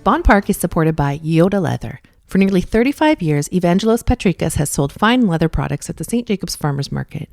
Bonn Park is supported by Yoda Leather. For nearly 35 years, Evangelos Patrikas has sold fine leather products at the St. Jacobs Farmers Market.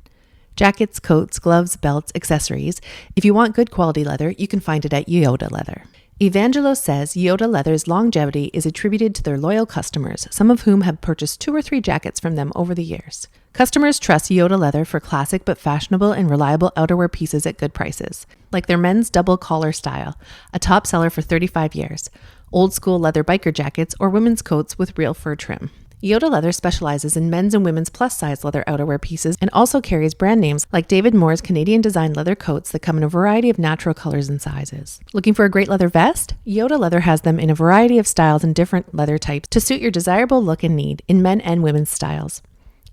Jackets, coats, gloves, belts, accessories. If you want good quality leather, you can find it at Yoda Leather. Evangelos says Yoda Leather's longevity is attributed to their loyal customers, some of whom have purchased 2 or 3 jackets from them over the years. Customers trust Yoda Leather for classic but fashionable and reliable outerwear pieces at good prices, like their men's double collar style, a top seller for 35 years, old school leather biker jackets, or women's coats with real fur trim. Yoda Leather specializes in men's and women's plus-size leather outerwear pieces and also carries brand names like David Moore's Canadian-designed leather coats that come in a variety of natural colors and sizes. Looking for a great leather vest? Yoda Leather has them in a variety of styles and different leather types to suit your desirable look and need in men and women's styles.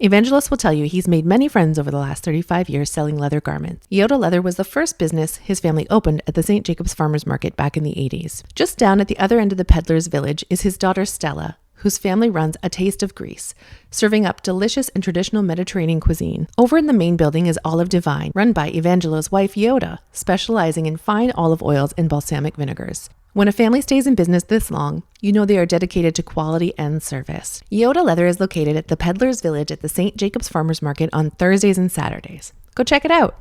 Evangelos will tell you he's made many friends over the last 35 years selling leather garments. Yoda Leather was the first business his family opened at the St. Jacobs Farmers Market back in the 80s. Just down at the other end of the peddler's village is his daughter Stella, whose family runs A Taste of Greece, serving up delicious and traditional Mediterranean cuisine. Over in the main building is Olive Divine, run by Evangelos' wife Yoda, specializing in fine olive oils and balsamic vinegars. When a family stays in business this long, you know they are dedicated to quality and service. Yoda Leather is located at the Peddler's Village at the St. Jacobs Farmers Market on Thursdays and Saturdays. Go check it out.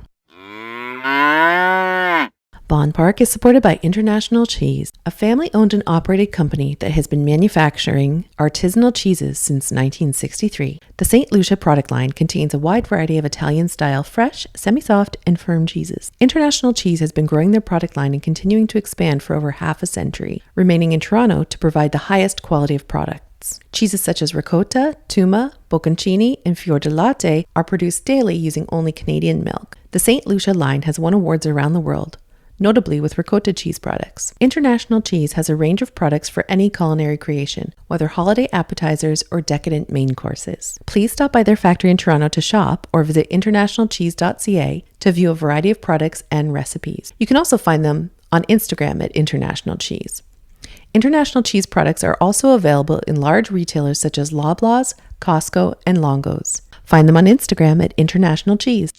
Bonn Park is supported by International Cheese, a family-owned and operated company that has been manufacturing artisanal cheeses since 1963. The St. Lucia product line contains a wide variety of Italian-style fresh, semi-soft, and firm cheeses. International Cheese has been growing their product line and continuing to expand for over half a century, remaining in Toronto to provide the highest quality of products. Cheeses such as ricotta, tuma, bocconcini, and fior di latte are produced daily using only Canadian milk. The St. Lucia line has won awards around the world, notably with ricotta cheese products. International Cheese has a range of products for any culinary creation, whether holiday appetizers or decadent main courses. Please stop by their factory in Toronto to shop or visit internationalcheese.ca to view a variety of products and recipes. You can also find them on Instagram at International Cheese. International Cheese products are also available in large retailers such as Loblaws, Costco, and Longo's. Find them on Instagram at International Cheese.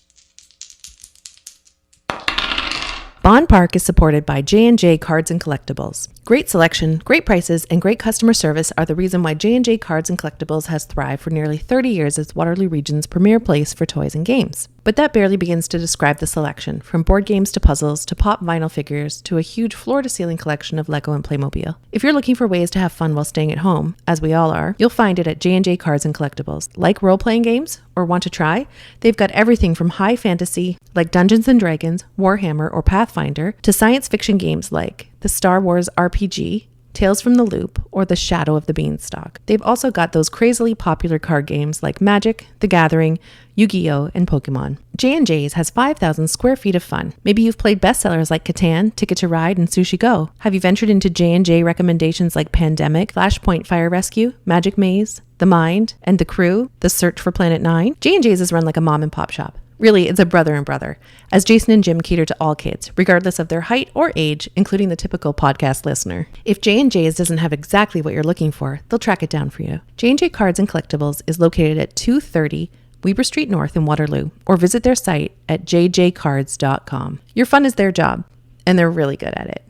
Bonn Park is supported by J&J Cards and Collectibles. Great selection, great prices, and great customer service are the reason why J&J Cards and Collectibles has thrived for nearly 30 years as Waterloo Region's premier place for toys and games. But that barely begins to describe the selection, from board games to puzzles to pop vinyl figures to a huge floor-to-ceiling collection of Lego and Playmobil. If you're looking for ways to have fun while staying at home, as we all are, you'll find it at J&J Cards and Collectibles. Like role-playing games? Or want to try? They've got everything from high fantasy, like Dungeons & Dragons, Warhammer, or Pathfinder, to science fiction games like the Star Wars RPG, Tales from the Loop, or The Shadow of the Beanstalk. They've also got those crazily popular card games like Magic, The Gathering, Yu-Gi-Oh, and Pokemon. J&J's has 5,000 square feet of fun. Maybe you've played bestsellers like Catan, Ticket to Ride, and Sushi Go. Have you ventured into J&J recommendations like Pandemic, Flashpoint Fire Rescue, Magic Maze, The Mind, and The Crew, The Search for Planet 9? J&J's is run like a mom and pop shop. Really, it's a brother and brother, as Jason and Jim cater to all kids, regardless of their height or age, including the typical podcast listener. If J&J's doesn't have exactly what you're looking for, they'll track it down for you. J&J Cards and Collectibles is located at 230 Weber Street North in Waterloo, or visit their site at jjcards.com. Your fun is their job, and they're really good at it.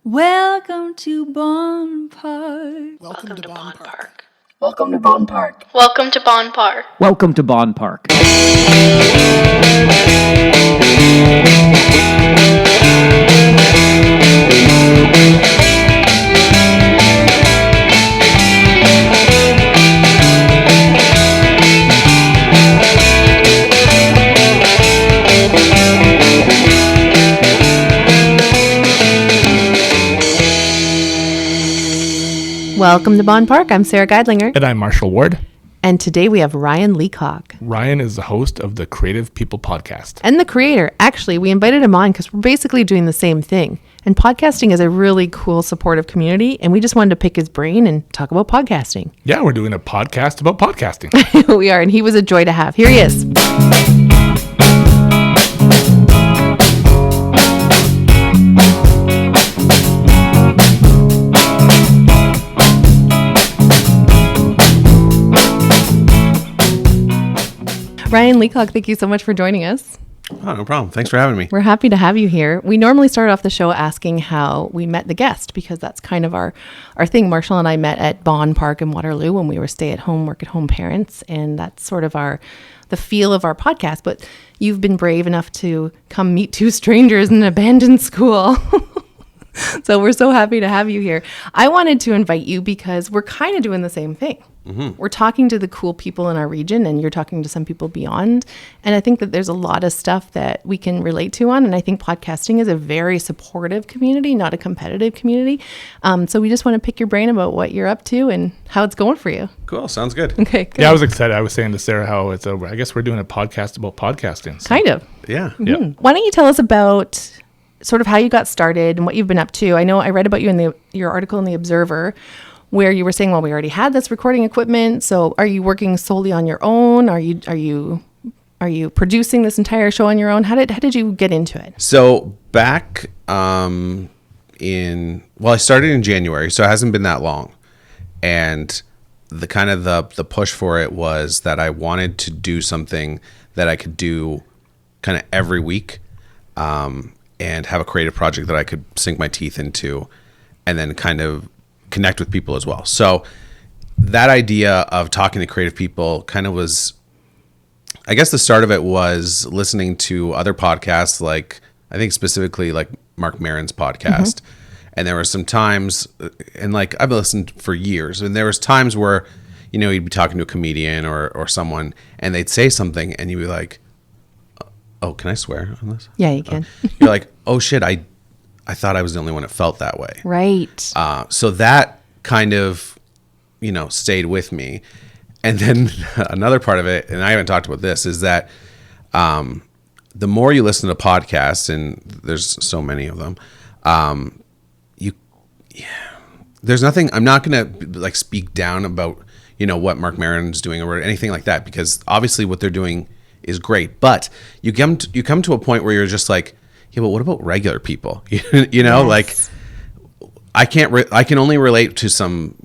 Welcome to Bonn Park. Welcome to Bonn Park. Welcome to Bonn Park. Welcome to Bonn Park. Welcome to Bonn Park. Welcome to Bonn Park. I'm Sara Geidlinger. And I'm Marshall Ward. And today we have Ryan Leacock. Ryan is the host of the Creative People Podcast. And the creator. Actually, we invited him on because we're basically doing the same thing. And podcasting is a really cool, supportive community. And we just wanted to pick his brain and talk about podcasting. Yeah, we're doing a podcast about podcasting. We are. And he was a joy to have. Here he is. Ryan Leacock, thank you so much for joining us. Oh, no problem. Thanks for having me. We're happy to have you here. We normally start off the show asking how we met the guest, because that's kind of our thing. Marshall and I met at Bonn Park in Waterloo when we were stay-at-home, work-at-home parents, and that's sort of the feel of our podcast. But you've been brave enough to come meet two strangers in an abandoned school. So we're so happy to have you here. I wanted to invite you because we're kind of doing the same thing. Mm-hmm. We're talking to the cool people in our region, and you're talking to some people beyond. And I think that there's a lot of stuff that we can relate to on. And I think podcasting is a very supportive community, not a competitive community. So we just want to pick your brain about what you're up to and how it's going for you. Cool. Sounds good. Okay, good. Yeah, I was excited. I was saying to Sarah how it's over. I guess we're doing a podcast about podcasting. So. Kind of. Yeah. Mm-hmm. Yeah. Why don't you tell us about sort of how you got started and what you've been up to? I know I read about you in your article in The Observer, where you were saying, well, we already had this recording equipment. So are you working solely on your own? Are you producing this entire show on your own? How did you get into it? So back I started in January, so it hasn't been that long. And the push for it was that I wanted to do something that I could do kind of every week, and have a creative project that I could sink my teeth into, and then kind of connect with people as well. So that idea of talking to creative people kind of was, I guess the start of it was listening to other podcasts, like I think specifically like Mark Maron's podcast. Mm-hmm. And there were some times, and like I've listened for years, and there was times where, you know, you'd be talking to a comedian or someone, and they'd say something, and you'd be like, "Oh, can I swear on this?" Yeah, you can. You're like, "Oh shit, I thought I was the only one that felt that way." Right. So that kind of, stayed with me. And then another part of it, and I haven't talked about this, is that the more you listen to podcasts, and there's so many of them, there's nothing, I'm not going to like speak down about, what Mark Maron's doing or anything like that, because obviously what they're doing is great. But you come to a point where you're just like, yeah, but what about regular people? Yes. Like I can only relate to some,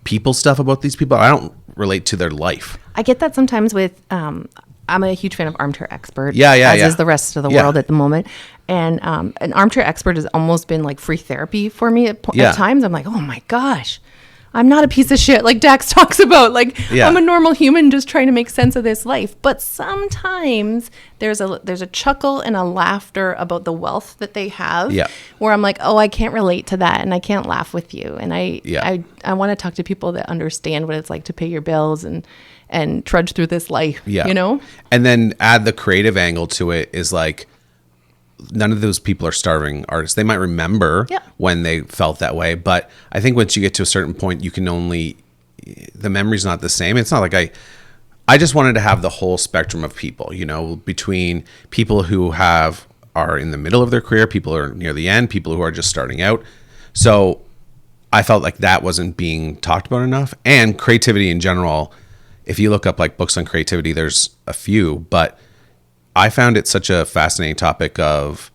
people stuff about these people. I don't relate to their life. I get that sometimes with, I'm a huge fan of Armchair Expert. Yeah. As is the rest of the world at the moment. And an Armchair Expert has almost been like free therapy for me at times. I'm like, oh my gosh, I'm not a piece of shit like Dax talks about. Like, I'm a normal human just trying to make sense of this life. But sometimes there's a chuckle and a laughter about the wealth that they have, where I'm like, oh, I can't relate to that, and I can't laugh with you. And I want to talk to people that understand what it's like to pay your bills and trudge through this life, And then add the creative angle to it is like, none of those people are starving artists. They might remember when they felt that way, but I think once you get to a certain point, the memory's not the same. It's not like I just wanted to have the whole spectrum of people, between people who are in the middle of their career, people who are near the end, people who are just starting out. So I felt like that wasn't being talked about enough. And creativity in general, if you look up like books on creativity, there's a few, but I found it such a fascinating topic of,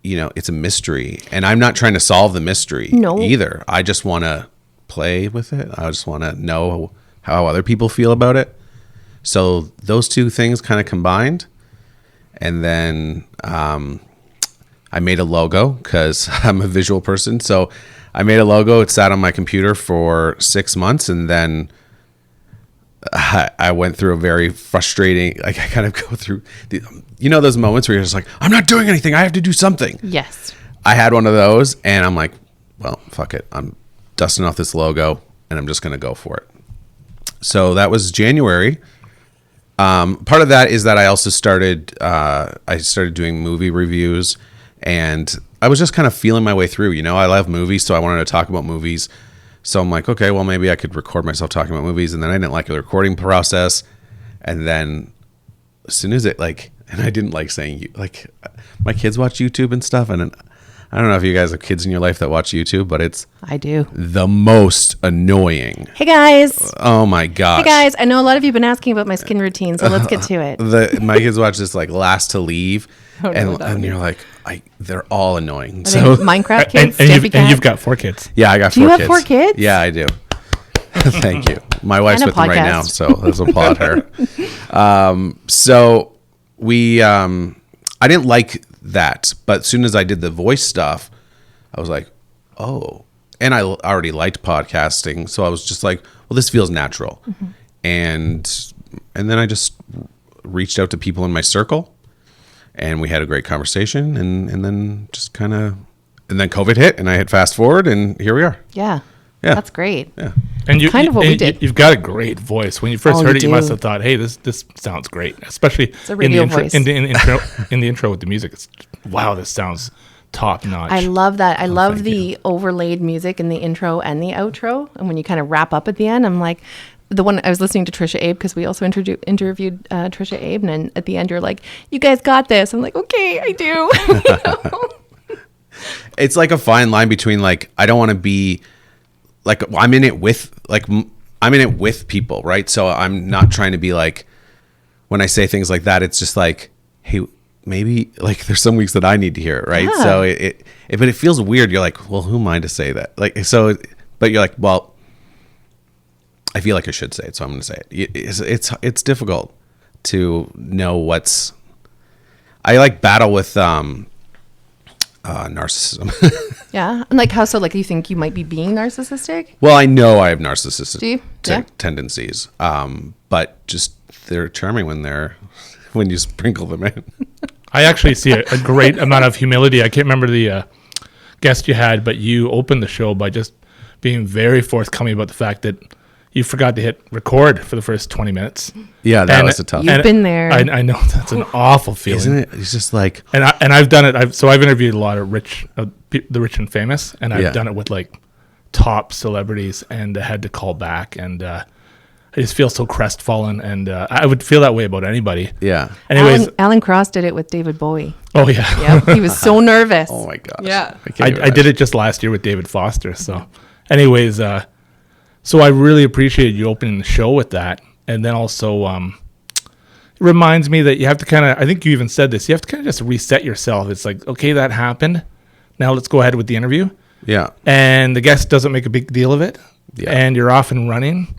it's a mystery, and I'm not trying to solve the mystery either. I just want to play with it. I just want to know how other people feel about it. So those two things kind of combined. And then I made a logo because I'm a visual person. So I made a logo. It sat on my computer for 6 months, and then I went through a very frustrating, like I kind of go through those moments where you're just like, I'm not doing anything, I have to do something. Yes. I had one of those, and I'm like, well, fuck it. I'm dusting off this logo, and I'm just going to go for it. So that was January. Part of that is that I also started doing movie reviews, and I was just kind of feeling my way through. I love movies, so I wanted to talk about movies. So I'm like, okay, well, maybe I could record myself talking about movies. And then I didn't like the recording process. And then as soon as and I didn't like saying, like, my kids watch YouTube and stuff. And I don't know if you guys have kids in your life that watch YouTube, but I do. The most annoying. Hey, guys. Oh, my gosh. Hey, guys. I know a lot of you have been asking about my skin routine, so let's get to it. My kids watch this, like, Last to Leave. And you're like, they're all annoying. So Minecraft kids, and you've got 4 kids. Yeah, I got 4 kids. Do you have 4 kids? Yeah, I do. Thank you. My wife's with me right now, so let's applaud her. So we I didn't like that, but as soon as I did the voice stuff, I was like, oh, and I already liked podcasting, so I was just like, well, this feels natural. And then I just reached out to people in my circle, and we had a great conversation, and then just kind of, and then COVID hit, and I hit fast forward, and here we are. Yeah. Yeah. That's great. Yeah. And Kind of what we did. You've got a great voice. When you first Oh, heard you it, you must do. have thought, "Hey, this sounds great." Especially a radio in the intro, voice. in the intro with the music. It's wow, this sounds top notch. I love that. I love thank the overlaid music in the intro and the outro. And when you kind of wrap up at the end, I'm like, the one I was listening to Trisha Abe, because we also interviewed Trisha Abe, and then at the end you're like, "You guys got this." I'm like, "Okay, I do." You know? It's like a fine line between like, I don't want to be like, I'm in it with people, right? So I'm not trying to be like, when I say things like that, it's just like, hey, maybe like there's some weeks that I need to hear it, right? Yeah. So but it feels weird. You're like, well, who am I to say that? Like, so, but you're like, well, I feel like I should say it, so I'm going to say it. It's difficult to know what's. I like battle with narcissism. Yeah. And like how so? Like you think you might be being narcissistic? Well, I know I have narcissistic Do you? Yeah. tendencies, but just they're charming when you sprinkle them in. I actually see a great amount of humility. I can't remember the guest you had, but you opened the show by just being very forthcoming about the fact that you forgot to hit record for the first 20 minutes. Yeah, that was a tough. You've been there. I know that's an awful feeling, Isn't it? It's just like, And I've done it. I've interviewed a lot of the rich and famous, and I've Yeah. done it with like top celebrities, and I had to call back, and I just feel so crestfallen, and I would feel that way about anybody. yeah. Anyways, Alan Cross did it with David Bowie. oh yeah, Yeah. He was so nervous. Oh my gosh. Yeah. I did it just last year with David Foster. So, anyways, so I really appreciated you opening the show with that, and then also it reminds me that you have to kind of. I think you even said this. You have to kind of just reset yourself. It's like, okay, that happened. Now let's go ahead with the interview. Yeah. And the guest doesn't make a big deal of it. Yeah. And you're off and running.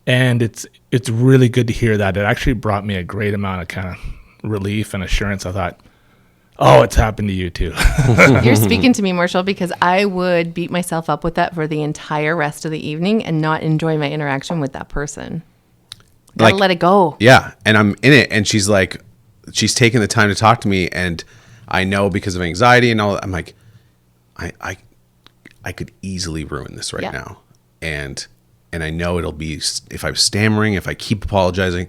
And it's really good to hear that. It actually brought me a great amount of kind of relief and assurance. I thought, oh, it's happened to you too. You're speaking to me, Marshall, because I would beat myself up with that for the entire rest of the evening and not enjoy my interaction with that person. Gotta let it go. Yeah. And I'm in it, and she's like, she's taking the time to talk to me, and I know because of anxiety and all that, I'm like, I could easily ruin this right now. And I know it'll be, if I'm stammering, if I keep apologizing,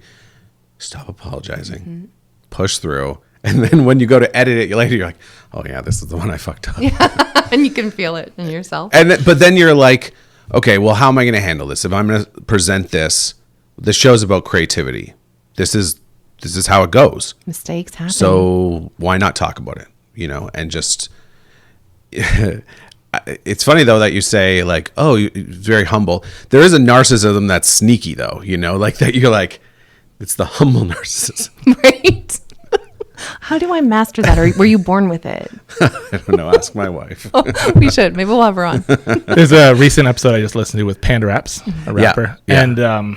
stop apologizing, push through. And then when you go to edit it later, you're like, oh yeah, this is the one I fucked up. And you can feel it in yourself. But then you're like, okay, well, how am I going to handle this? If I'm going to present this show's about creativity. This is how it goes. Mistakes happen. So why not talk about it? And just, it's funny though that you say like, oh, you're very humble. There is a narcissism that's sneaky though, like that you're like, it's the humble narcissism. Right? How do I master that? Or were you born with it? I don't know. Ask my wife. We should. Maybe we'll have her on. There's a recent episode I just listened to with Panda Raps, a rapper. Yeah. And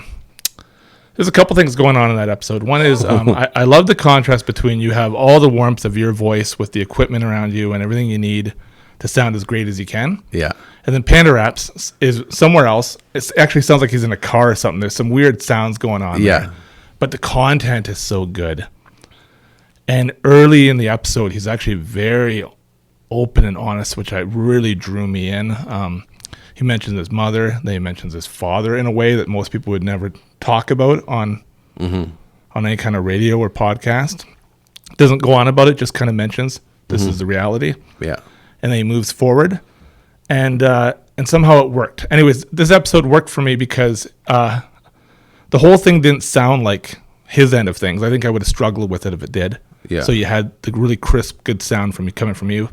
there's a couple things going on in that episode. One is I love the contrast between you have all the warmth of your voice with the equipment around you and everything you need to sound as great as you can. Yeah. And then Panda Raps is somewhere else. It actually sounds like he's in a car or something. There's some weird sounds going on there. But the content is so good. And early in the episode, he's actually very open and honest, which really drew me in. He mentions his mother. Then he mentions his father in a way that most people would never talk about on any kind of radio or podcast. Doesn't go on about it, just kind of mentions this is the reality. Yeah. And then he moves forward. And somehow it worked. Anyways, this episode worked for me because the whole thing didn't sound like his end of things. I think I would have struggled with it if it did. Yeah. So you had the really crisp, good sound coming from you.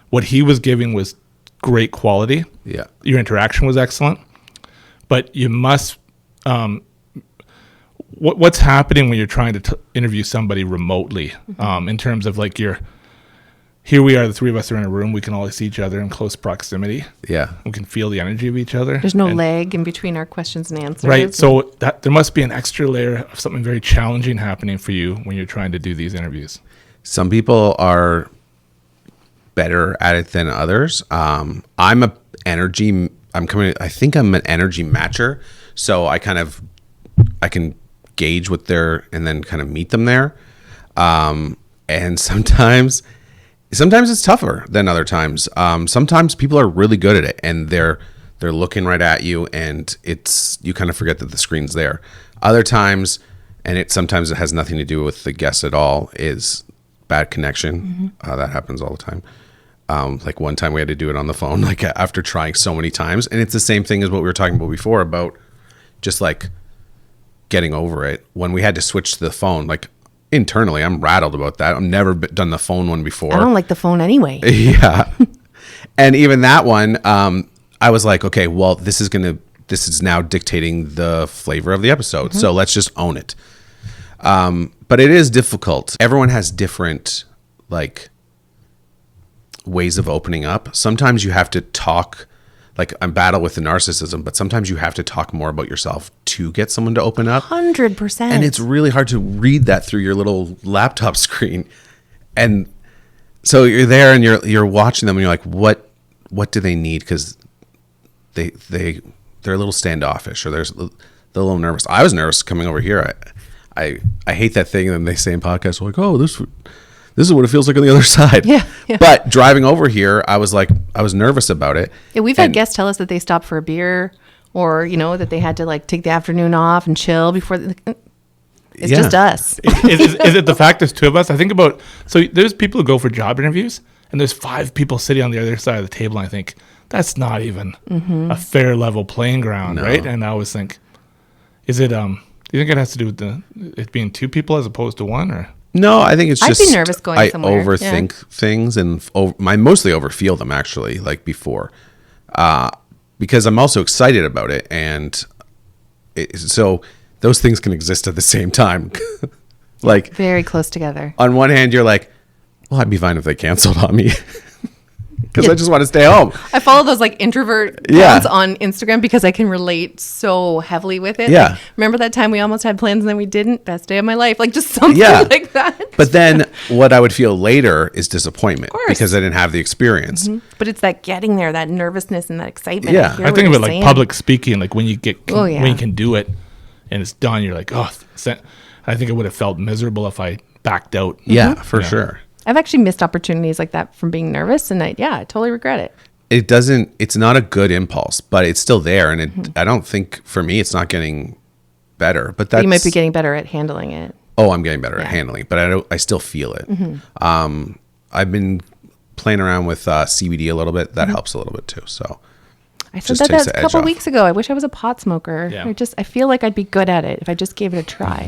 What he was giving was great quality. Yeah. Your interaction was excellent. But you must... what's happening when you're trying to interview somebody remotely in terms of like here we are, the three of us are in a room. We can all see each other in close proximity. Yeah. We can feel the energy of each other. There's no lag in between our questions and answers. Right. So there must be an extra layer of something very challenging happening for you when you're trying to do these interviews. Some people are better at it than others. I think I'm an energy matcher. So I can gauge what they're, and then kind of meet them there. And sometimes it's tougher than other times. Sometimes people are really good at it and they're looking right at you, and you kind of forget that the screen's there. Other times, and sometimes it has nothing to do with the guest at all, is bad connection. That happens all the time. Like one time we had to do it on the phone, like after trying so many times. And it's the same thing as what we were talking about before about just like getting over it. When we had to switch to the phone, like internally, I'm rattled about that. I've never done the phone one before. I don't like the phone anyway. Yeah. And even that one, I was like, okay, well, this is now dictating the flavor of the episode. So let's just own it. But it is difficult. Everyone has different like ways of opening up. Sometimes you have to talk, like I'm battle with the narcissism, but sometimes you have to talk more about yourself to get someone to open up. 100%. And it's really hard to read that through your little laptop screen. And so you're there and you're watching them and you're like, what do they need? Because they're a little standoffish, or they're a little nervous. I was nervous coming over here. I hate that thing that they say in podcasts, like, oh, this is what it feels like on the other side. Yeah. But driving over here, I was nervous about it. Yeah, we've had guests tell us that they stopped for a beer, or that they had to like take the afternoon off and chill before. It's just us. Is it the fact there's two of us? I think about, so there's people who go for job interviews, and there's 5 people sitting on the other side of the table. And I think that's not even a fair level playing ground, right? And I always think, do you think it has to do with it being 2 people as opposed to 1, or? No, I think it's just I'd be nervous going somewhere. I overthink things, and I mostly overfeel them actually, like before, because I'm also excited about it, and so those things can exist at the same time. Like very close together. On one hand, you're like, well, I'd be fine if they canceled on me. Because I just want to stay home. I follow those like introvert accounts on Instagram because I can relate so heavily with it. Yeah. Like, remember that time we almost had plans and then we didn't? Best day of my life. Like just something like that. But then what I would feel later is disappointment because I didn't have the experience. But it's that getting there, that nervousness and that excitement. Yeah. I think of it like public speaking, like when you when you can do it and it's done, you're like, oh, I think I would have felt miserable if I backed out. Yeah, for sure. I've actually missed opportunities like that from being nervous, and I totally regret it. It's not a good impulse, but it's still there. And I don't think, for me, it's not getting better, but you might be getting better at handling it. Oh, I'm getting better at handling it, but I still feel it. I've been playing around with CBD a little bit. That helps a little bit too. So I said that a couple weeks ago. I wish I was a pot smoker. Yeah. I feel like I'd be good at it if I just gave it a try.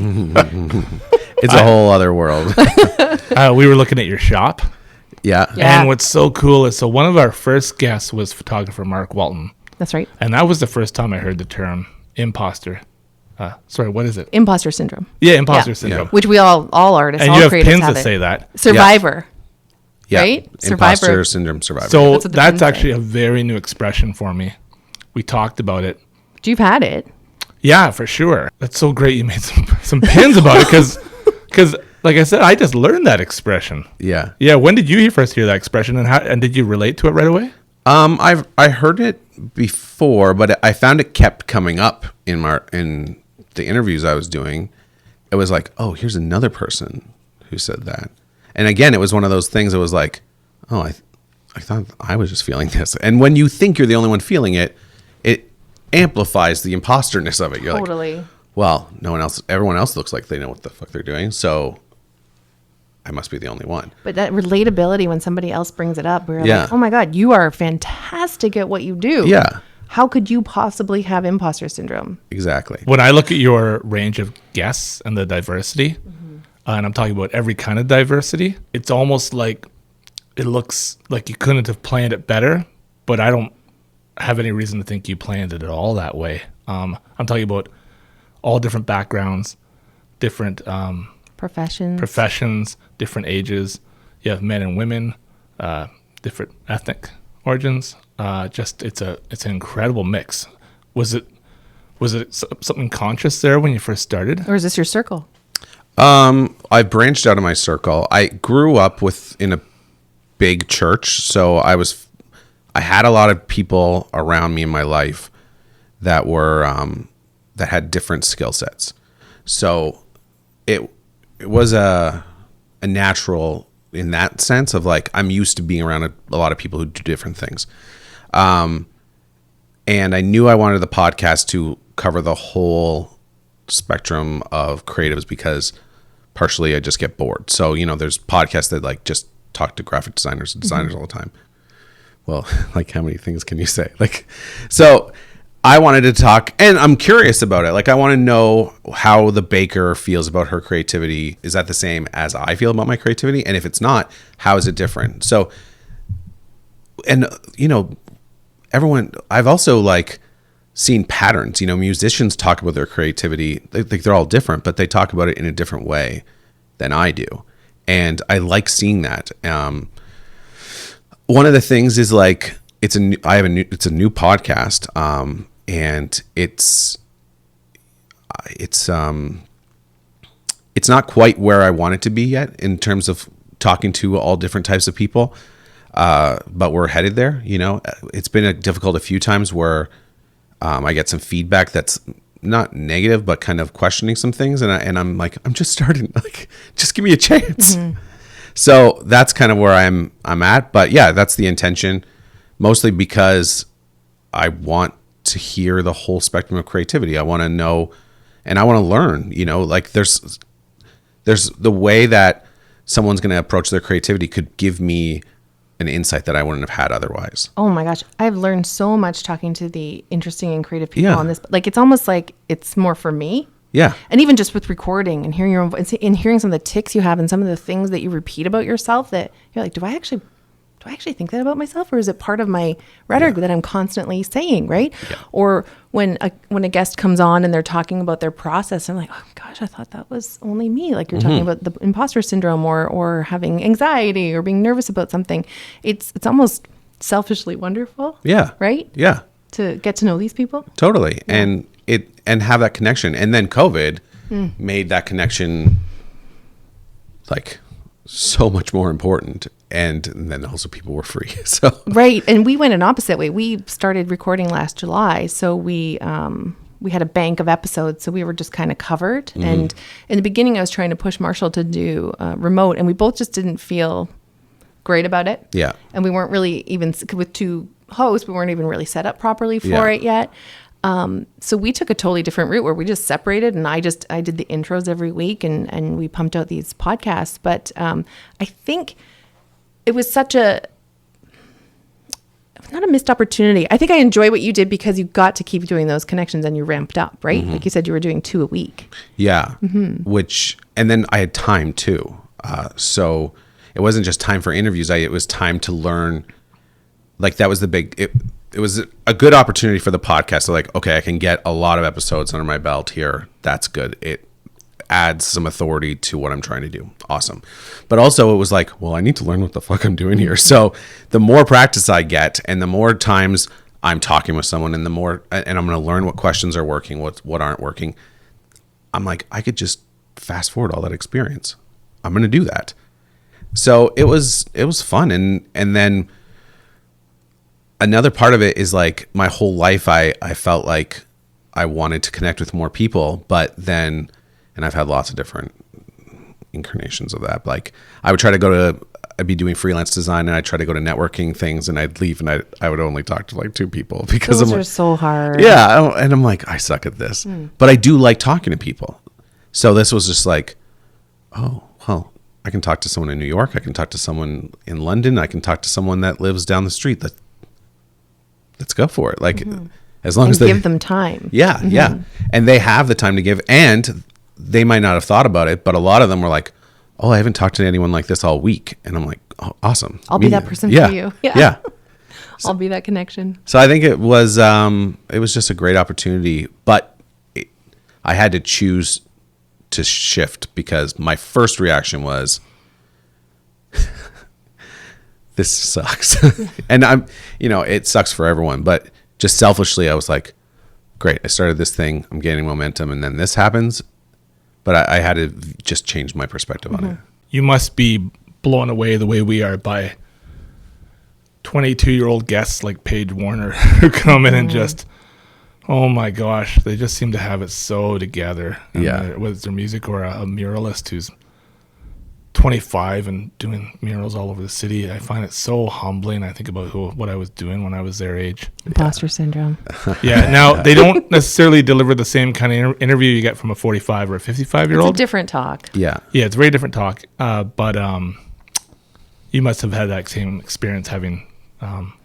It's a whole other world. We were looking at your shop. Yeah. And what's so cool is, one of our first guests was photographer Mark Walton. That's right. And that was the first time I heard the term imposter. Sorry, what is it? Imposter syndrome. Yeah, imposter syndrome. Which we all artists, and all you have creatives pins have that say that. Survivor. Yeah. Right? Imposter syndrome survivor. So that's actually a very new expression for me. We talked about it. You've had it. Yeah, for sure. That's so great you made some pins about it because like I said, I just learned that expression. Yeah. Yeah. When did you first hear that expression, and did you relate to it right away? I heard it before, but I found it kept coming up in the interviews I was doing. It was like, oh, here's another person who said that. And again, it was one of those things that was like, oh, I thought I was just feeling this. And when you think you're the only one feeling it, it amplifies the imposterness of it. You're totally. Like, well, everyone else looks like they know what the fuck they're doing. So I must be the only one. But that relatability when somebody else brings it up, we're like, oh my God, you are fantastic at what you do. Yeah. How could you possibly have imposter syndrome? Exactly. When I look at your range of guests and the diversity, and I'm talking about every kind of diversity, it's almost like it looks like you couldn't have planned it better, but I don't have any reason to think you planned it at all that way. I'm talking about all different backgrounds, different professions, different ages. You have men and women, different ethnic origins. It's an incredible mix. Was it something conscious there when you first started? Or is this your circle? I branched out of my circle. I grew up in a big church, so I had a lot of people around me in my life that were that had different skill sets. So it was a natural in that sense of like I'm used to being around a lot of people who do different things. And I knew I wanted the podcast to cover the whole spectrum of creatives because partially I just get bored. So, there's podcasts that like just talk to graphic designers and designers all the time. Well, like how many things can you say? Like, so I wanted to talk and I'm curious about it. Like, I want to know how the baker feels about her creativity. Is that the same as I feel about my creativity? And if it's not, how is it different? So, and everyone, I've also like seen patterns, musicians talk about their creativity. They're all different, but they talk about it in a different way than I do. And I like seeing that. One of the things is like, it's a new podcast. And it's not quite where I want it to be yet in terms of talking to all different types of people. But we're headed there. It's been difficult a few times where I get some feedback that's not negative, but kind of questioning some things. And I'm like, I'm just starting, like, just give me a chance. Mm-hmm. So that's kind of where I'm at. But yeah, that's the intention, mostly because I want to hear the whole spectrum of creativity. I want to know, and I want to learn, like there's the way that someone's going to approach their creativity could give me an insight that I wouldn't have had otherwise. Oh my gosh. I've learned so much talking to the interesting and creative people on this. Like, it's almost like it's more for me. Yeah. And even just with recording and hearing your own voice and hearing some of the tics you have and some of the things that you repeat about yourself that you're like, do I actually think that about myself, or is it part of my rhetoric that I'm constantly saying, right? Yeah. Or when a guest comes on and they're talking about their process, I'm like, oh gosh, I thought that was only me. Like, you're talking about the imposter syndrome or having anxiety or being nervous about something. It's almost selfishly wonderful. Yeah. Right? Yeah. To get to know these people. Totally. Yeah. And have that connection. And then COVID made that connection like so much more important. And then also people were free. So right. And we went an opposite way. We started recording last July. So we had a bank of episodes. So we were just kind of covered. Mm-hmm. And in the beginning, I was trying to push Marshall to do remote. And we both just didn't feel great about it. Yeah. And we weren't really even, with two hosts, we weren't even really set up properly for it yet. So we took a totally different route where we just separated, and I did the intros every week and we pumped out these podcasts. But I think it was not a missed opportunity. I think I enjoy what you did because you got to keep doing those connections and you ramped up, right? Mm-hmm. Like you said, you were doing 2 a week. Yeah. Mm-hmm. And then I had time too. So it wasn't just time for interviews. It was time to learn. Like that was it was a good opportunity for the podcast to like, okay, I can get a lot of episodes under my belt here. That's good. It adds some authority to what I'm trying to do. Awesome. But also it was like, well, I need to learn what the fuck I'm doing here. So the more practice I get and the more times I'm talking with someone and I'm going to learn what questions are working, what aren't working. I'm like, I could just fast forward all that experience. I'm going to do that. So it was fun. And then another part of it is like my whole life, I felt like I wanted to connect with more people, but then, and I've had lots of different incarnations of that. Like I would I'd be doing freelance design and I'd try to go to networking things and I'd leave and I would only talk to like 2 people because those are so hard. Yeah. And I'm like, I suck at this, but I do like talking to people. So this was just like, oh, well, I can talk to someone in New York. I can talk to someone in London. I can talk to someone that lives down the street. Let's go for it. Like as long as they give them time. Yeah. Mm-hmm. Yeah. And they have the time to give, and they might not have thought about it, but a lot of them were like, oh, I haven't talked to anyone like this all week. And I'm like, oh, awesome. I'll be that person for you. Yeah. I'll be that connection. So I think it was just a great opportunity, but I had to choose to shift because my first reaction was, this sucks. And it sucks for everyone, but just selfishly, I was like, great, I started this thing, I'm gaining momentum, and then this happens. but I had to just change my perspective on it. You must be blown away the way we are by 22-year-old guests like Paige Warner who come in and just, oh my gosh, they just seem to have it so together. And whether it's their music or a muralist who's 25 and doing murals all over the city. I find it so humbling. I think about what I was doing when I was their age. Imposter syndrome. Yeah. Now, they don't necessarily deliver the same kind of interview you get from a 45 or a 55-year-old. It's a different talk. Yeah. Yeah, it's a very different talk. But you must have had that same experience having...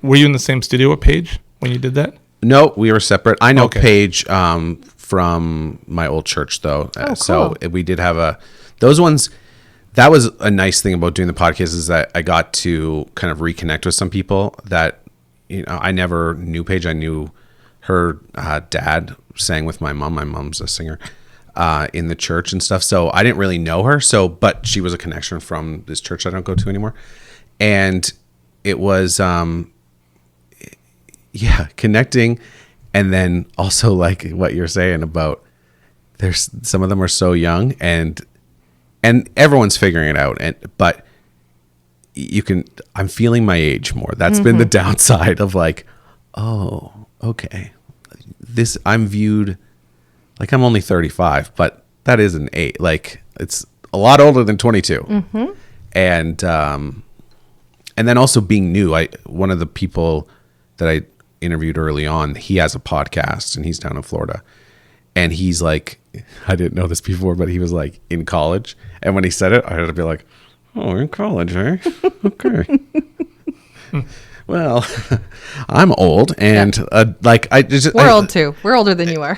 were you in the same studio with Paige when you did that? No, we were separate. I know Paige from my old church, though. Oh, cool. So we did have those ones... That was a nice thing about doing the podcast is that I got to kind of reconnect with some people that, I never knew Paige. I knew her dad sang with my mom. My mom's a singer in the church and stuff. So I didn't really know her. But she was a connection from this church I don't go to anymore. And it was, connecting. And then also like what you're saying about there's some of them are so young and everyone's figuring it out. But I'm feeling my age more. That's been the downside of like, oh, okay. I'm viewed like I'm only 35, but that is an 8. Like it's a lot older than 22. And then also being new, one of the people that I interviewed early on, he has a podcast and he's down in Florida. And he's like, I didn't know this before, but he was like in college. And when he said it, I had to be like, oh, you're in college, eh? Okay. Well, I'm old. And we're old too. We're older than you are.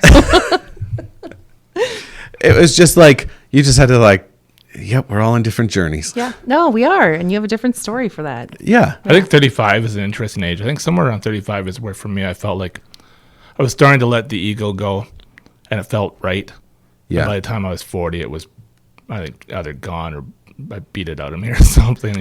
It was just like, you just had to like, yep, we're all in different journeys. Yeah. No, we are. And you have a different story for that. Yeah. I think 35 is an interesting age. I think somewhere around 35 is where for me I felt like I was starting to let the ego go. And it felt right. Yeah. And by the time I was 40, it was, I think, either gone or I beat it out of me or something.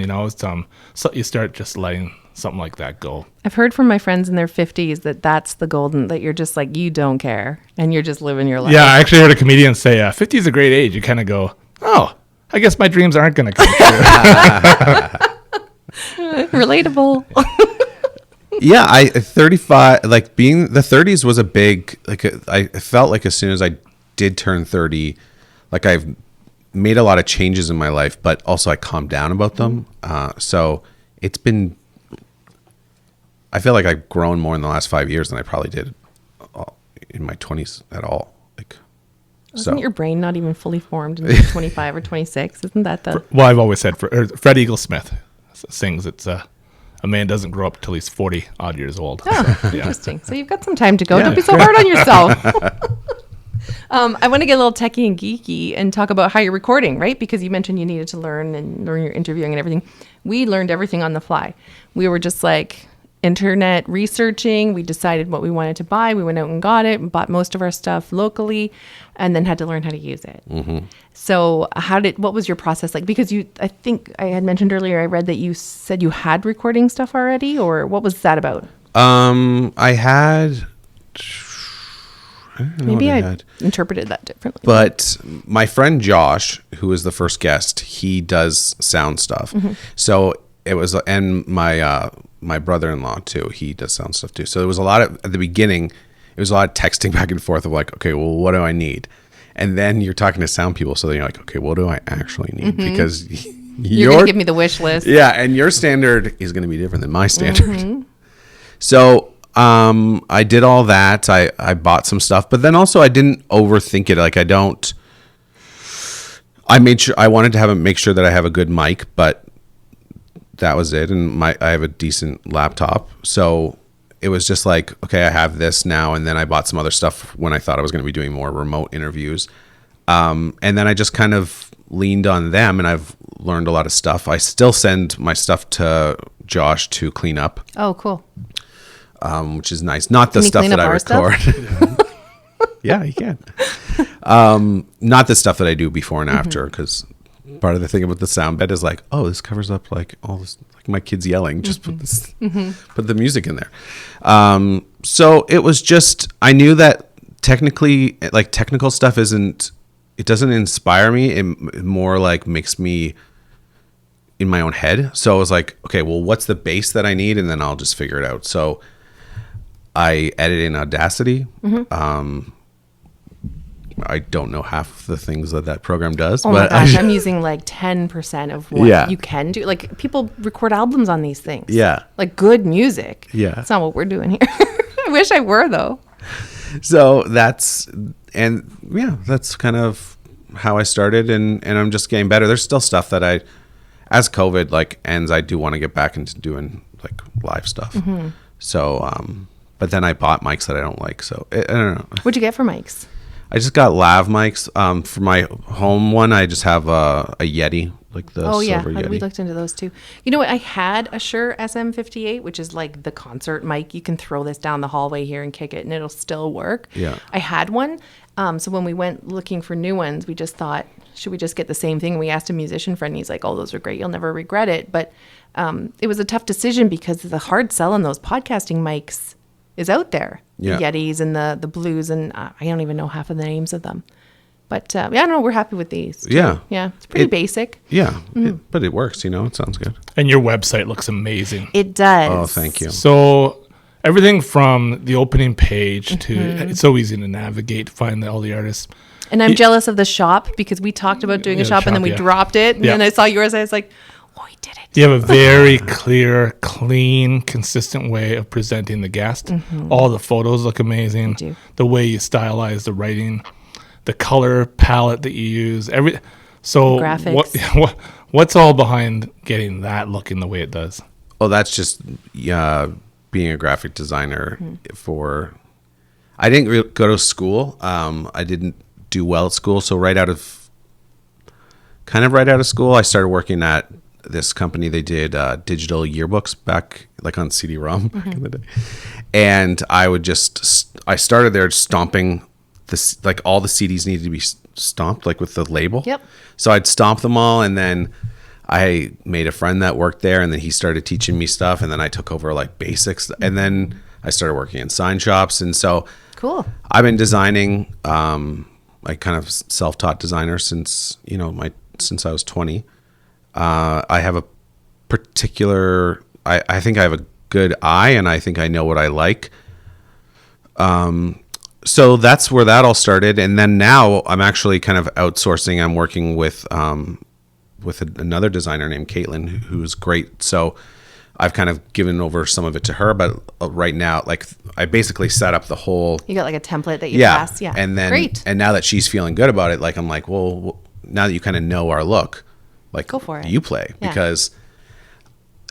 So you start just letting something like that go. I've heard from my friends in their 50s that's the golden, that you're just like, you don't care. And you're just living your life. Yeah, I actually heard a comedian say 50 is a great age. You kind of go, oh, I guess my dreams aren't going to come true. Relatable. Yeah, 35, like being the 30s was a big, like I felt like as soon as I did turn 30, like I've made a lot of changes in my life, but also I calmed down about them. So it's been, I feel like I've grown more in the last 5 years than I probably did in my 20s at all. Like, Wasn't your brain not even fully formed in 25 or 26? Isn't that the... Well, I've always said, Fred Eaglesmith sings, it's a man doesn't grow up till he's 40 odd years old. Oh, interesting. So you've got some time to go. Yeah. Don't be so hard on yourself. I want to get a little techie and geeky and talk about how you're recording, right? Because you mentioned you needed to learn your interviewing and everything. We learned everything on the fly. We were just like internet researching. We decided what we wanted to buy. We went out and got it and bought most of our stuff locally and then had to learn how to use it. So what was your process like? Because I think I had mentioned earlier, I read that you said you had recording stuff already, or what was that about? Maybe I interpreted that differently. But my friend Josh, who is the first guest, he does sound stuff. So it was, and my brother-in-law too, he does sound stuff too. So there was a lot at the beginning, it was a lot of texting back and forth of like, okay, well, what do I need? And then you're talking to sound people. So then you're like, okay, what do I actually need? Because you're going to give me the wish list. Yeah. And your standard is going to be different than my standard. So I did all that. I bought some stuff, but then also I didn't overthink it. Like I made sure, I wanted to make sure that I have a good mic, but that was it. And I have a decent laptop. So it was just like, okay, I have this now. And then I bought some other stuff when I thought I was going to be doing more remote interviews. And then I just kind of leaned on them and I've learned a lot of stuff. I still send my stuff to Josh to clean up. Oh, cool. Which is nice. Not the stuff that I record. Yeah, you can. Not the stuff that I do before and after, because part of the thing about the sound bed is like, oh, this covers up like all this, like my kids yelling. Just put this, put the music in there. So it was just, I knew that technically, like technical stuff is it doesn't inspire me. It more like makes me in my own head. So I was like, okay, well, what's the base that I need? And then I'll just figure it out. So I edit in Audacity. I don't know half the things that program does. Oh but my gosh, I'm using like 10% of what you can do. Like people record albums on these things. Yeah. Like good music. Yeah. That's not what we're doing here. I wish I were though. So that's kind of how I started, and I'm just getting better. There's still stuff that as COVID like ends, I do want to get back into doing like live stuff. So, but then I bought mics that I don't like. So I don't know. What'd you get for mics? I just got lav mics. For my home one, I just have a Yeti, like the silver Yeti. We looked into those too. You know what? I had a Shure SM58, which is like the concert mic. You can throw this down the hallway here and kick it, and it'll still work. Yeah. I had one. So when we went looking for new ones, we just thought, should we just get the same thing? We asked a musician friend, and he's like, "Oh, those are great. You'll never regret it." But it was a tough decision because the hard sell on those podcasting mics is out there. Yeah. The Yetis and the Blues, and I don't even know half of the names of them. But I don't know, we're happy with these too. Yeah, it's pretty basic. Yeah, but it works, it sounds good. And your website looks amazing. It does. Oh, thank you. So everything from the opening page to, it's so easy to navigate, find all the artists. And I'm jealous of the shop because we talked about doing a shop and then we dropped it. And then I saw yours, I was like, oh, we did it. You have a very clear, clean, consistent way of presenting the guest. All the photos look amazing. do. The way you stylize the writing, the color palette that you use, graphics. What's all behind getting that looking the way it does? Oh, that's just being a graphic designer. I didn't go to school. I didn't do well at school, so right out of school, I started working at this company. They did digital yearbooks back like on CD-ROM back in the day, and I started there stomping this, like all the CDs needed to be stomped like with the label. Yep. So I'd stomp them all, and then I made a friend that worked there, and then he started teaching me stuff, and then I took over like basics, and then I started working in sign shops, and so Cool. I've been designing, like kind of self-taught designer since since I was 20. I have a particular, I think I have a good eye, and I think I know what I like. So that's where that all started. And then now I'm actually kind of outsourcing. I'm working with another designer named Caitlin, who's great. So I've kind of given over some of it to her, but right now, like I basically set up the whole. You got like a template that you pass. Yeah. And then, great. And now that she's feeling good about it, like I'm like, well, now that you kind of know our look, like go for it. You play, because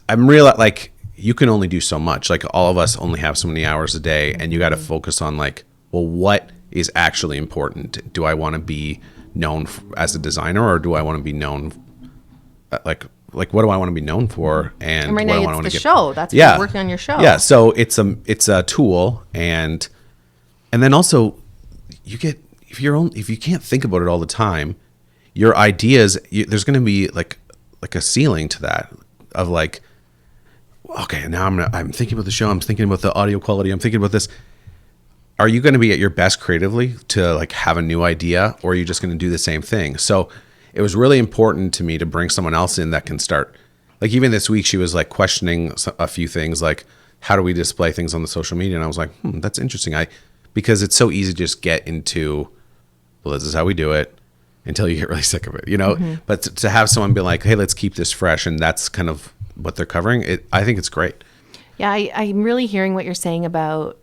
I'm real. Like you can only do so much. Like all of us only have so many hours a day, and you got to focus on like, well, what is actually important? Do I want to be known as a designer, or do I want to be known like what do I want to be known for? And right what do I now want it's to the show. That's what you're working on your show. Yeah. So it's a tool, and then also if you can't think about it all the time, your ideas, there's going to be like a ceiling to that of like, okay, now I'm thinking about the show. I'm thinking about the audio quality. I'm thinking about this. Are you going to be at your best creatively to like have a new idea, or are you just going to do the same thing? So it was really important to me to bring someone else in that can start. Like even this week, she was like questioning a few things, like how do we display things on the social media? And I was like, that's interesting. Because it's so easy to just get into, well, this is how we do it until you get really sick of it, But to have someone be like, hey, let's keep this fresh, and that's kind of what they're covering. I think it's great. Yeah, I'm really hearing what you're saying about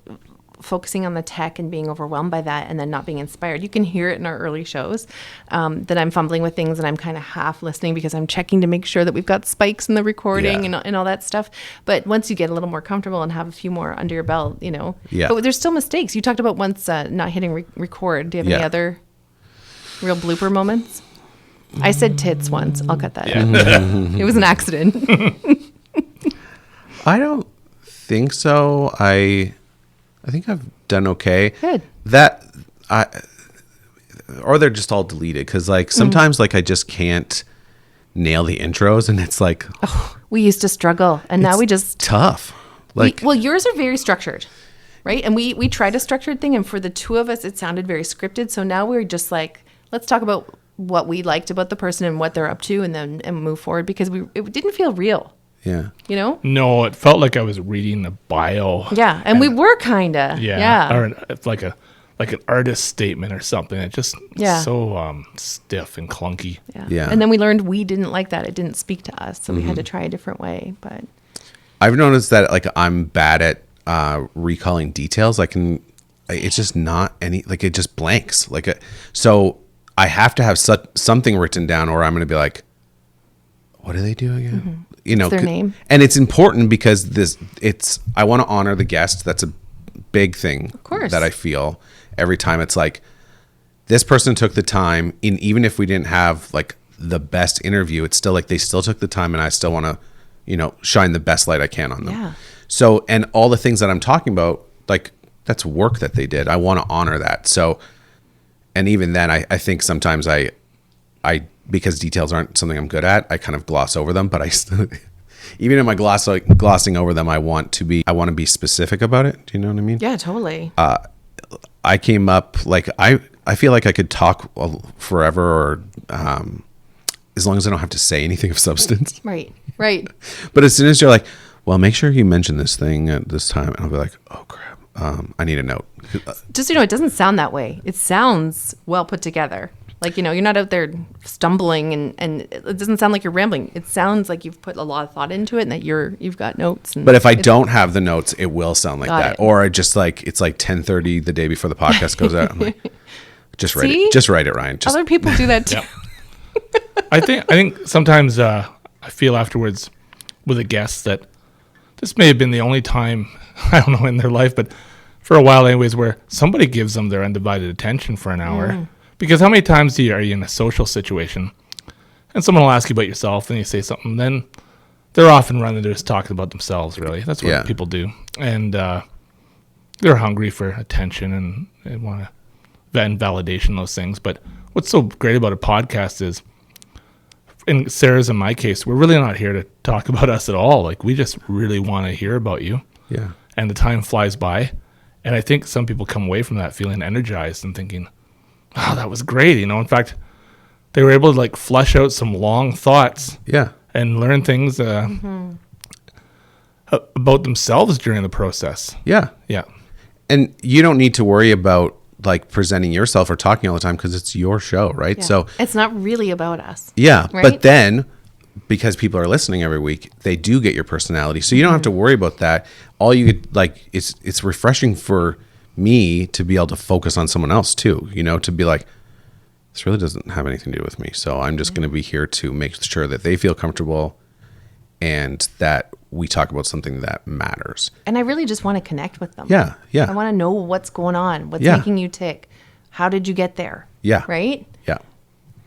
focusing on the tech and being overwhelmed by that and then not being inspired. You can hear it in our early shows that I'm fumbling with things and I'm kind of half listening because I'm checking to make sure that we've got spikes in the recording and all that stuff. But once you get a little more comfortable and have a few more under your belt, but there's still mistakes. You talked about once not hitting record. Do you have any other real blooper moments? I said tits once. I'll cut that out. It was an accident. I don't think so. I think I've done okay. Good. Or they're just all deleted because like sometimes like I just can't nail the intros, and it's like we used to struggle, and now we just tough. Like yours are very structured, right? And we tried a structured thing, and for the two of us, it sounded very scripted. So now we're just like, let's talk about what we liked about the person and what they're up to, and move forward, because it didn't feel real. Yeah. You know? No, it felt like I was reading a bio. Yeah, and we were kind of. Yeah. Or like an artist statement or something. It just so stiff and clunky. Yeah. And then we learned we didn't like that. It didn't speak to us, so we had to try a different way. But I've noticed that like I'm bad at recalling details. It's just not any, like it just blanks. So I have to have something written down, or I'm going to be like, what do they do again? You know, their name. And it's important because I want to honor the guest. That's a big thing, of course, that I feel every time. It's like, this person took the time, even if we didn't have like the best interview, it's still like they still took the time, and I still want to, you know, shine the best light I can on them. Yeah. So, and all the things that I'm talking about, like, that's work that they did. I want to honor that. So, and even then, I think sometimes I because details aren't something I'm good at, I kind of gloss over them. But I still, even in my glossing over them, I want to be specific about it. Do you know what I mean? yeah, totally. I came up like I feel like I could talk forever, or as long as I don't have to say anything of substance. Right. But as soon as you're like, well, make sure you mention this thing at this time, and I'll be like, oh crap, I need a note. Just, it doesn't sound that way. It sounds well put together. Like, you're not out there stumbling, and it doesn't sound like you're rambling. It sounds like you've put a lot of thought into it, and that you've got notes. But if I don't have the notes, it will sound like that. It. Or I just like, it's like 10:30 the day before the podcast goes out. I'm like, just write it. Just write it, Ryan. Other people do that too. I think sometimes I feel afterwards with a guest that this may have been the only time, I don't know, in their life, but for a while anyways, where somebody gives them their undivided attention for an hour. Because how many times are you in a social situation and someone will ask you about yourself, and you say something, then they're often running to just talking about themselves, really. That's what people do. And they're hungry for attention, and they want to validation, those things. But what's so great about a podcast is, in Sarah's and my case, we're really not here to talk about us at all. Like, we just really want to hear about you. Yeah. And the time flies by. And I think some people come away from that feeling energized and thinking, wow, that was great. In fact, they were able to like flesh out some long thoughts. Yeah. And learn things about themselves during the process. Yeah. Yeah. And you don't need to worry about like presenting yourself or talking all the time, because it's your show, right? Yeah. So it's not really about us. Yeah. Right? But then, because people are listening every week, they do get your personality. So you don't have to worry about that. All you get, like, it's refreshing for me to be able to focus on someone else too, to be like, this really doesn't have anything to do with me. So I'm just going to be here to make sure that they feel comfortable and that we talk about something that matters. And I really just want to connect with them. Yeah. Yeah. I want to know what's going on, what's making you tick. How did you get there? Yeah. Right? Yeah.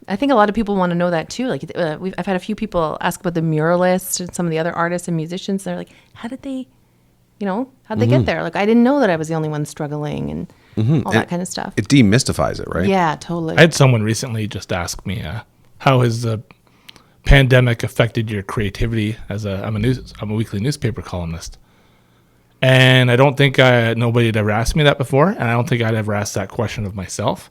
I think a lot of people want to know that too. Like, I've had a few people ask about the muralists and some of the other artists and musicians. They're like, how did they get there? Like, I didn't know that I was the only one struggling, and all that kind of stuff. It demystifies it, right? Yeah, totally. I had someone recently just ask me, how has the pandemic affected your creativity? I'm a weekly newspaper columnist. And I don't think nobody had ever asked me that before. And I don't think I'd ever asked that question of myself.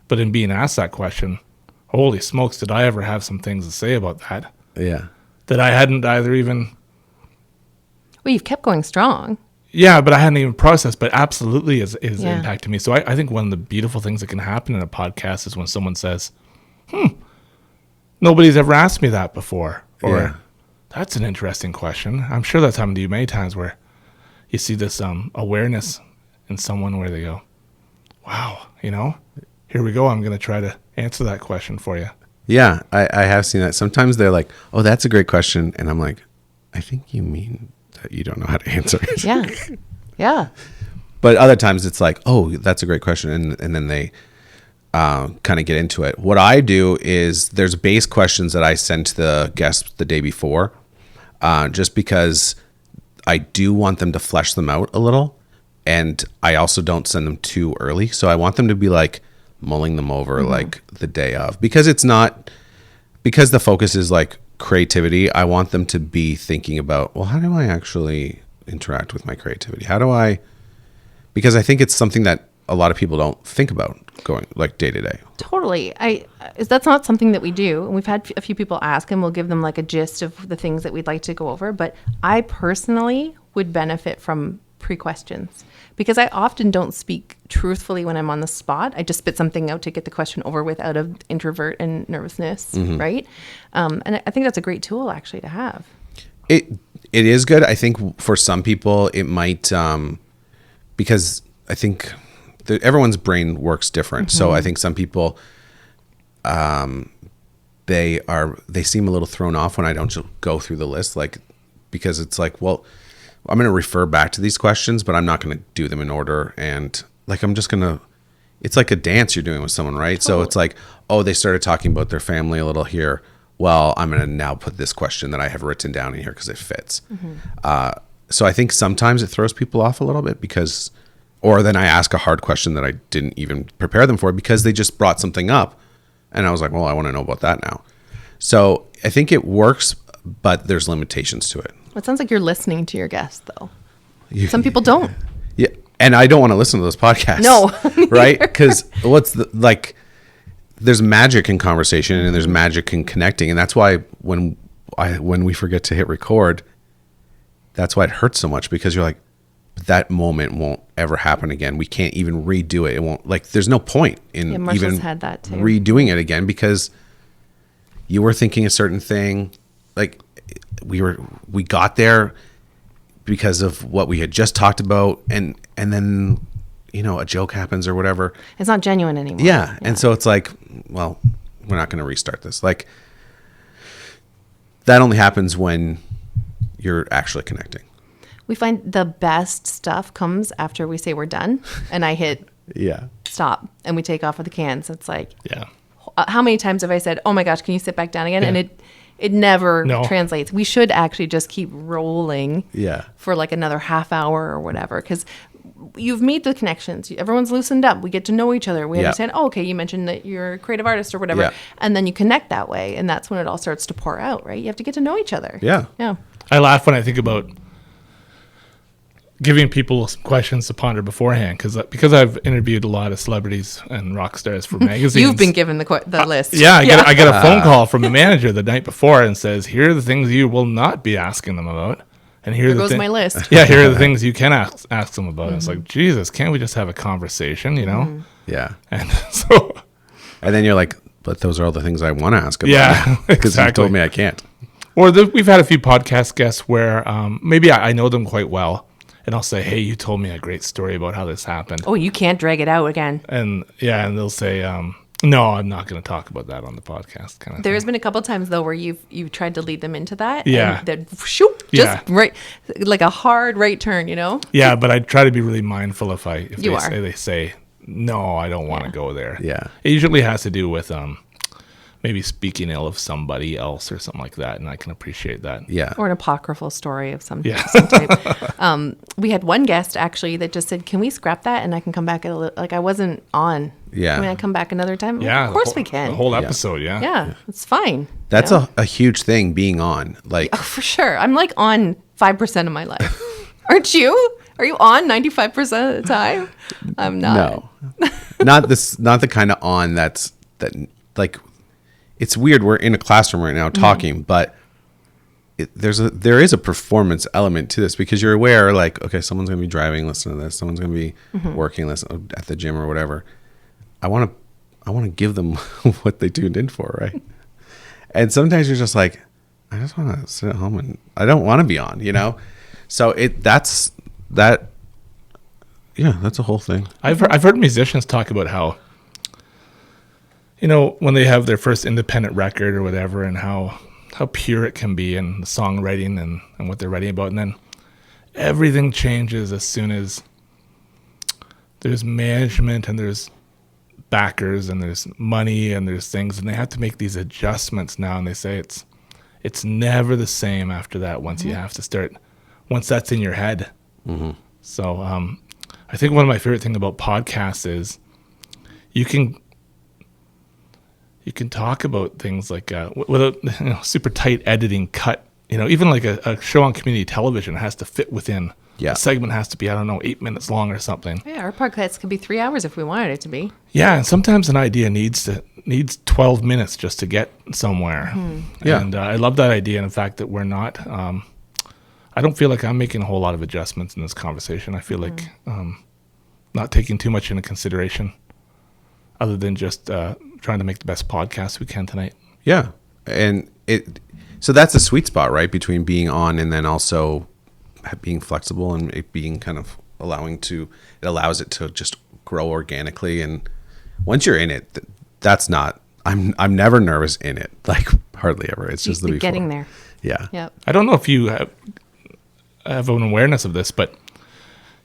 But in being asked that question, holy smokes, did I ever have some things to say about that? Yeah. That I hadn't either even... Well, you've kept going strong. Yeah, but I hadn't even processed, but absolutely is impacting me. So I think one of the beautiful things that can happen in a podcast is when someone says, nobody's ever asked me that before. Or, that's an interesting question. I'm sure that's happened to you many times, where you see this awareness in someone where they go, wow, here we go. I'm going to try to answer that question for you. Yeah, I have seen that. Sometimes they're like, oh, that's a great question. And I'm like, I think you mean that you don't know how to answer it. Yeah. Yeah. But other times it's like, oh, that's a great question. And then they kind of get into it. What I do is there's base questions that I send to the guests the day before, just because I do want them to flesh them out a little. And I also don't send them too early. So I want them to be like mulling them over like the day of, because the focus is like creativity. I want them to be thinking about, well, how do I actually interact with my creativity? Because I think it's something that a lot of people don't think about going like day to day. Totally. That's not something that we do. And we've had a few people ask, and we'll give them like a gist of the things that we'd like to go over. But I personally would benefit from pre-questions, because I often don't speak truthfully when I'm on the spot. I just spit something out to get the question over with out of introvert and nervousness, right? And I think that's a great tool actually to have. It is good. I think for some people it might, because I think everyone's brain works different. So I think some people, they seem a little thrown off when I don't just go through the list, like, because it's like, well, I'm going to refer back to these questions, but I'm not going to do them in order. And like, I'm just going to, it's like a dance you're doing with someone, right? Totally. So it's like, oh, they started talking about their family a little here. Well, I'm going to now put this question that I have written down in here because it fits. So I think sometimes it throws people off a little bit because, or then I ask a hard question that I didn't even prepare them for because they just brought something up. And I was like, well, I want to know about that now. So I think it works, but there's limitations to it. It sounds like you're listening to your guests, though. Some people don't. Yeah, and I don't want to listen to those podcasts. No, right? Because there's magic in conversation and there's magic in connecting, and that's why when we forget to hit record, that's why it hurts so much, because you're like, that moment won't ever happen again. We can't even redo it. It won't, like, there's no point in even had that too. Redoing it again, because you were thinking a certain thing, like we got there because of what we had just talked about, and then a joke happens or whatever. It's not genuine anymore. Yeah. And so it's like, well, we're not going to restart this. Like, that only happens when you're actually connecting. We find the best stuff comes after we say we're done and I hit stop and we take off with the cans. It's like, how many times have I said, oh my gosh, can you sit back down again? And it never translates. We should actually just keep rolling for like another half hour or whatever, because you've made the connections. Everyone's loosened up. We get to know each other. We understand, oh, okay, you mentioned that you're a creative artist or whatever. Yeah. And then you connect that way. And that's when it all starts to pour out, right? You have to get to know each other. Yeah. Yeah. I laugh when I think about giving people some questions to ponder beforehand, because I've interviewed a lot of celebrities and rock stars for magazines. You've been given the list. Yeah, I get a phone call from the manager the night before and says, here are the things you will not be asking them about. And here goes my list. Yeah, here are the things you can ask them about. And it's like, Jesus, can't we just have a conversation, Yeah. And so... And then you're like, but those are all the things I want to ask about. Yeah, because you told me I can't. Or we've had a few podcast guests where maybe I know them quite well. And I'll say, hey, you told me a great story about how this happened. Oh, you can't drag it out again. And they'll say, no, I'm not going to talk about that on the podcast. Kind of. There's been a couple times though where you've tried to lead them into that. Yeah. And then just right, like a hard right turn, Yeah, but I try to be really mindful if they say, no, I don't want to go there. Yeah. It usually has to do with maybe speaking ill of somebody else or something like that, and I can appreciate that. Yeah. Or an apocryphal story of some type. We had one guest actually that just said, can we scrap that and I can come back I wasn't on. Yeah. Can I come back another time? Yeah. Of course we can. The whole episode, yeah. Yeah, it's fine. That's a huge thing, being on. Like, oh, for sure. I'm like on 5% of my life. Aren't you? Are you on 95% of the time? I'm not. No. not the kind of on that like, it's weird. We're in a classroom right now talking, but there is a performance element to this, because you're aware, like, okay, someone's going to be driving, listen to this. Someone's going to be working, listen at the gym or whatever. I want to give them what they tuned in for, right? And sometimes you're just like, I just want to sit at home and I don't want to be on, So that's a whole thing. I've heard musicians talk about how, when they have their first independent record or whatever, and how pure it can be in the songwriting and what they're writing about. And then everything changes as soon as there's management and there's backers and there's money and there's things, and they have to make these adjustments now. And they say it's never the same after that once you have to start, once that's in your head. Mm-hmm. So I think one of my favorite things about podcasts is you can talk about things like without super tight editing cut. Even like a show on community television has to fit within A segment has to be, 8 minutes long or something. Yeah, our podcast could be 3 hours if we wanted it to be. Yeah, and sometimes an idea needs 12 minutes just to get somewhere. Yeah. And I love that idea, and the fact that we're not. I don't feel like I'm making a whole lot of adjustments in this conversation. I feel like not taking too much into consideration, other than just trying to make the best podcast we can tonight. Yeah, and so that's a sweet spot, right, between being on and then also being flexible and it being kind of it allows it to just grow organically. And once you're in it, that's not. I'm never nervous in it, like hardly ever. It's just the before. Getting there. Yeah. Yep. I don't know if you have an awareness of this, but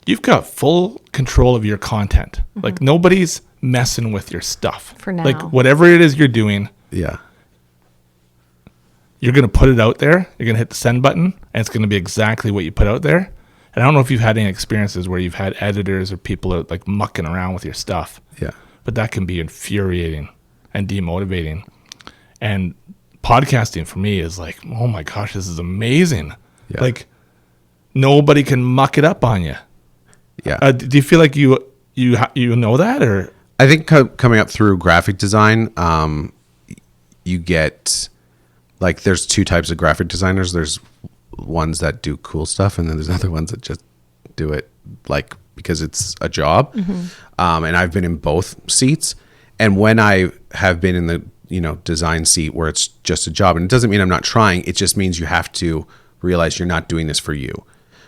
you've got full control of your content. Like nobody's messing with your stuff. For now. Like whatever it is you're doing, Yeah. you're going to put it out there. You're going to hit the send button, and it's going to be exactly what you put out there. And I don't know if you've had any experiences where you've had editors or people that like mucking around with your stuff. Yeah. But that can be infuriating and demotivating. And podcasting for me is like, oh my gosh, this is amazing. Yeah. Like nobody can muck it up on you. Yeah. Do you feel like you know that, or? I think coming up through graphic design, you get like there's two types of graphic designers. There's ones that do cool stuff, and then there's other ones that just do it like because it's a job. And I've been in both seats. And when I have been in the design seat where it's just a job, and it doesn't mean I'm not trying. It just means you have to realize you're not doing this for you.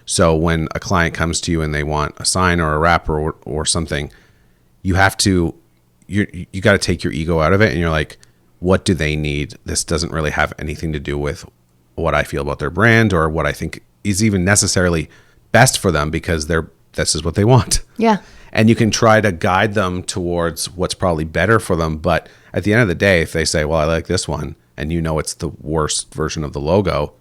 So when a client comes to you and they want a sign or a wrapper or something, you have to, you got to take your ego out of it. And you're like, what do they need? This doesn't really have anything to do with what I feel about their brand or what I think is even necessarily best for them because this is what they want. Yeah. And you can try to guide them towards what's probably better for them. But at the end of the day, if they say, well, I like this one, and it's the worst version of the logo,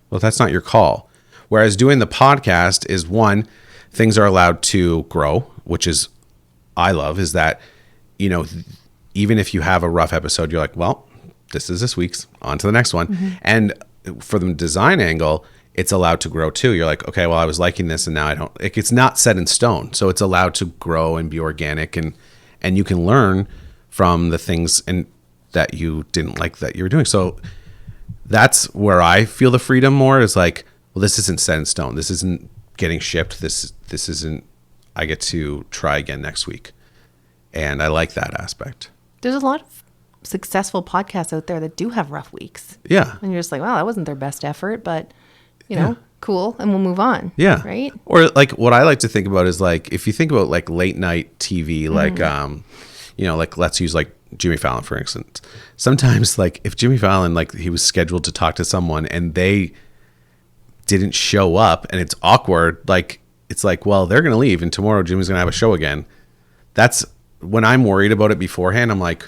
well, that's not your call. Whereas doing the podcast is one, things are allowed to grow, which is, I love, is that, even if you have a rough episode, you're like, well, this is this week's, on to the next one. And for the design angle, it's allowed to grow too. You're like, okay, well, I was liking this and now I don't, it's not set in stone. So it's allowed to grow and be organic and you can learn from the things that you didn't like that you were doing. So that's where I feel the freedom more is like, well, this isn't set in stone. This isn't getting shipped. This isn't, I get to try again next week. And I like that aspect. There's a lot of successful podcasts out there that do have rough weeks. Yeah. And you're just like, wow, that wasn't their best effort, but cool. And we'll move on. Yeah. Right. Or like what I like to think about is like, if you think about like late night TV, like, like let's use like Jimmy Fallon, for instance. Sometimes like if Jimmy Fallon, like he was scheduled to talk to someone and they didn't show up and it's awkward, like it's like, well, they're going to leave and tomorrow Jimmy's going to have a show again. That's when I'm worried about it beforehand. I'm like,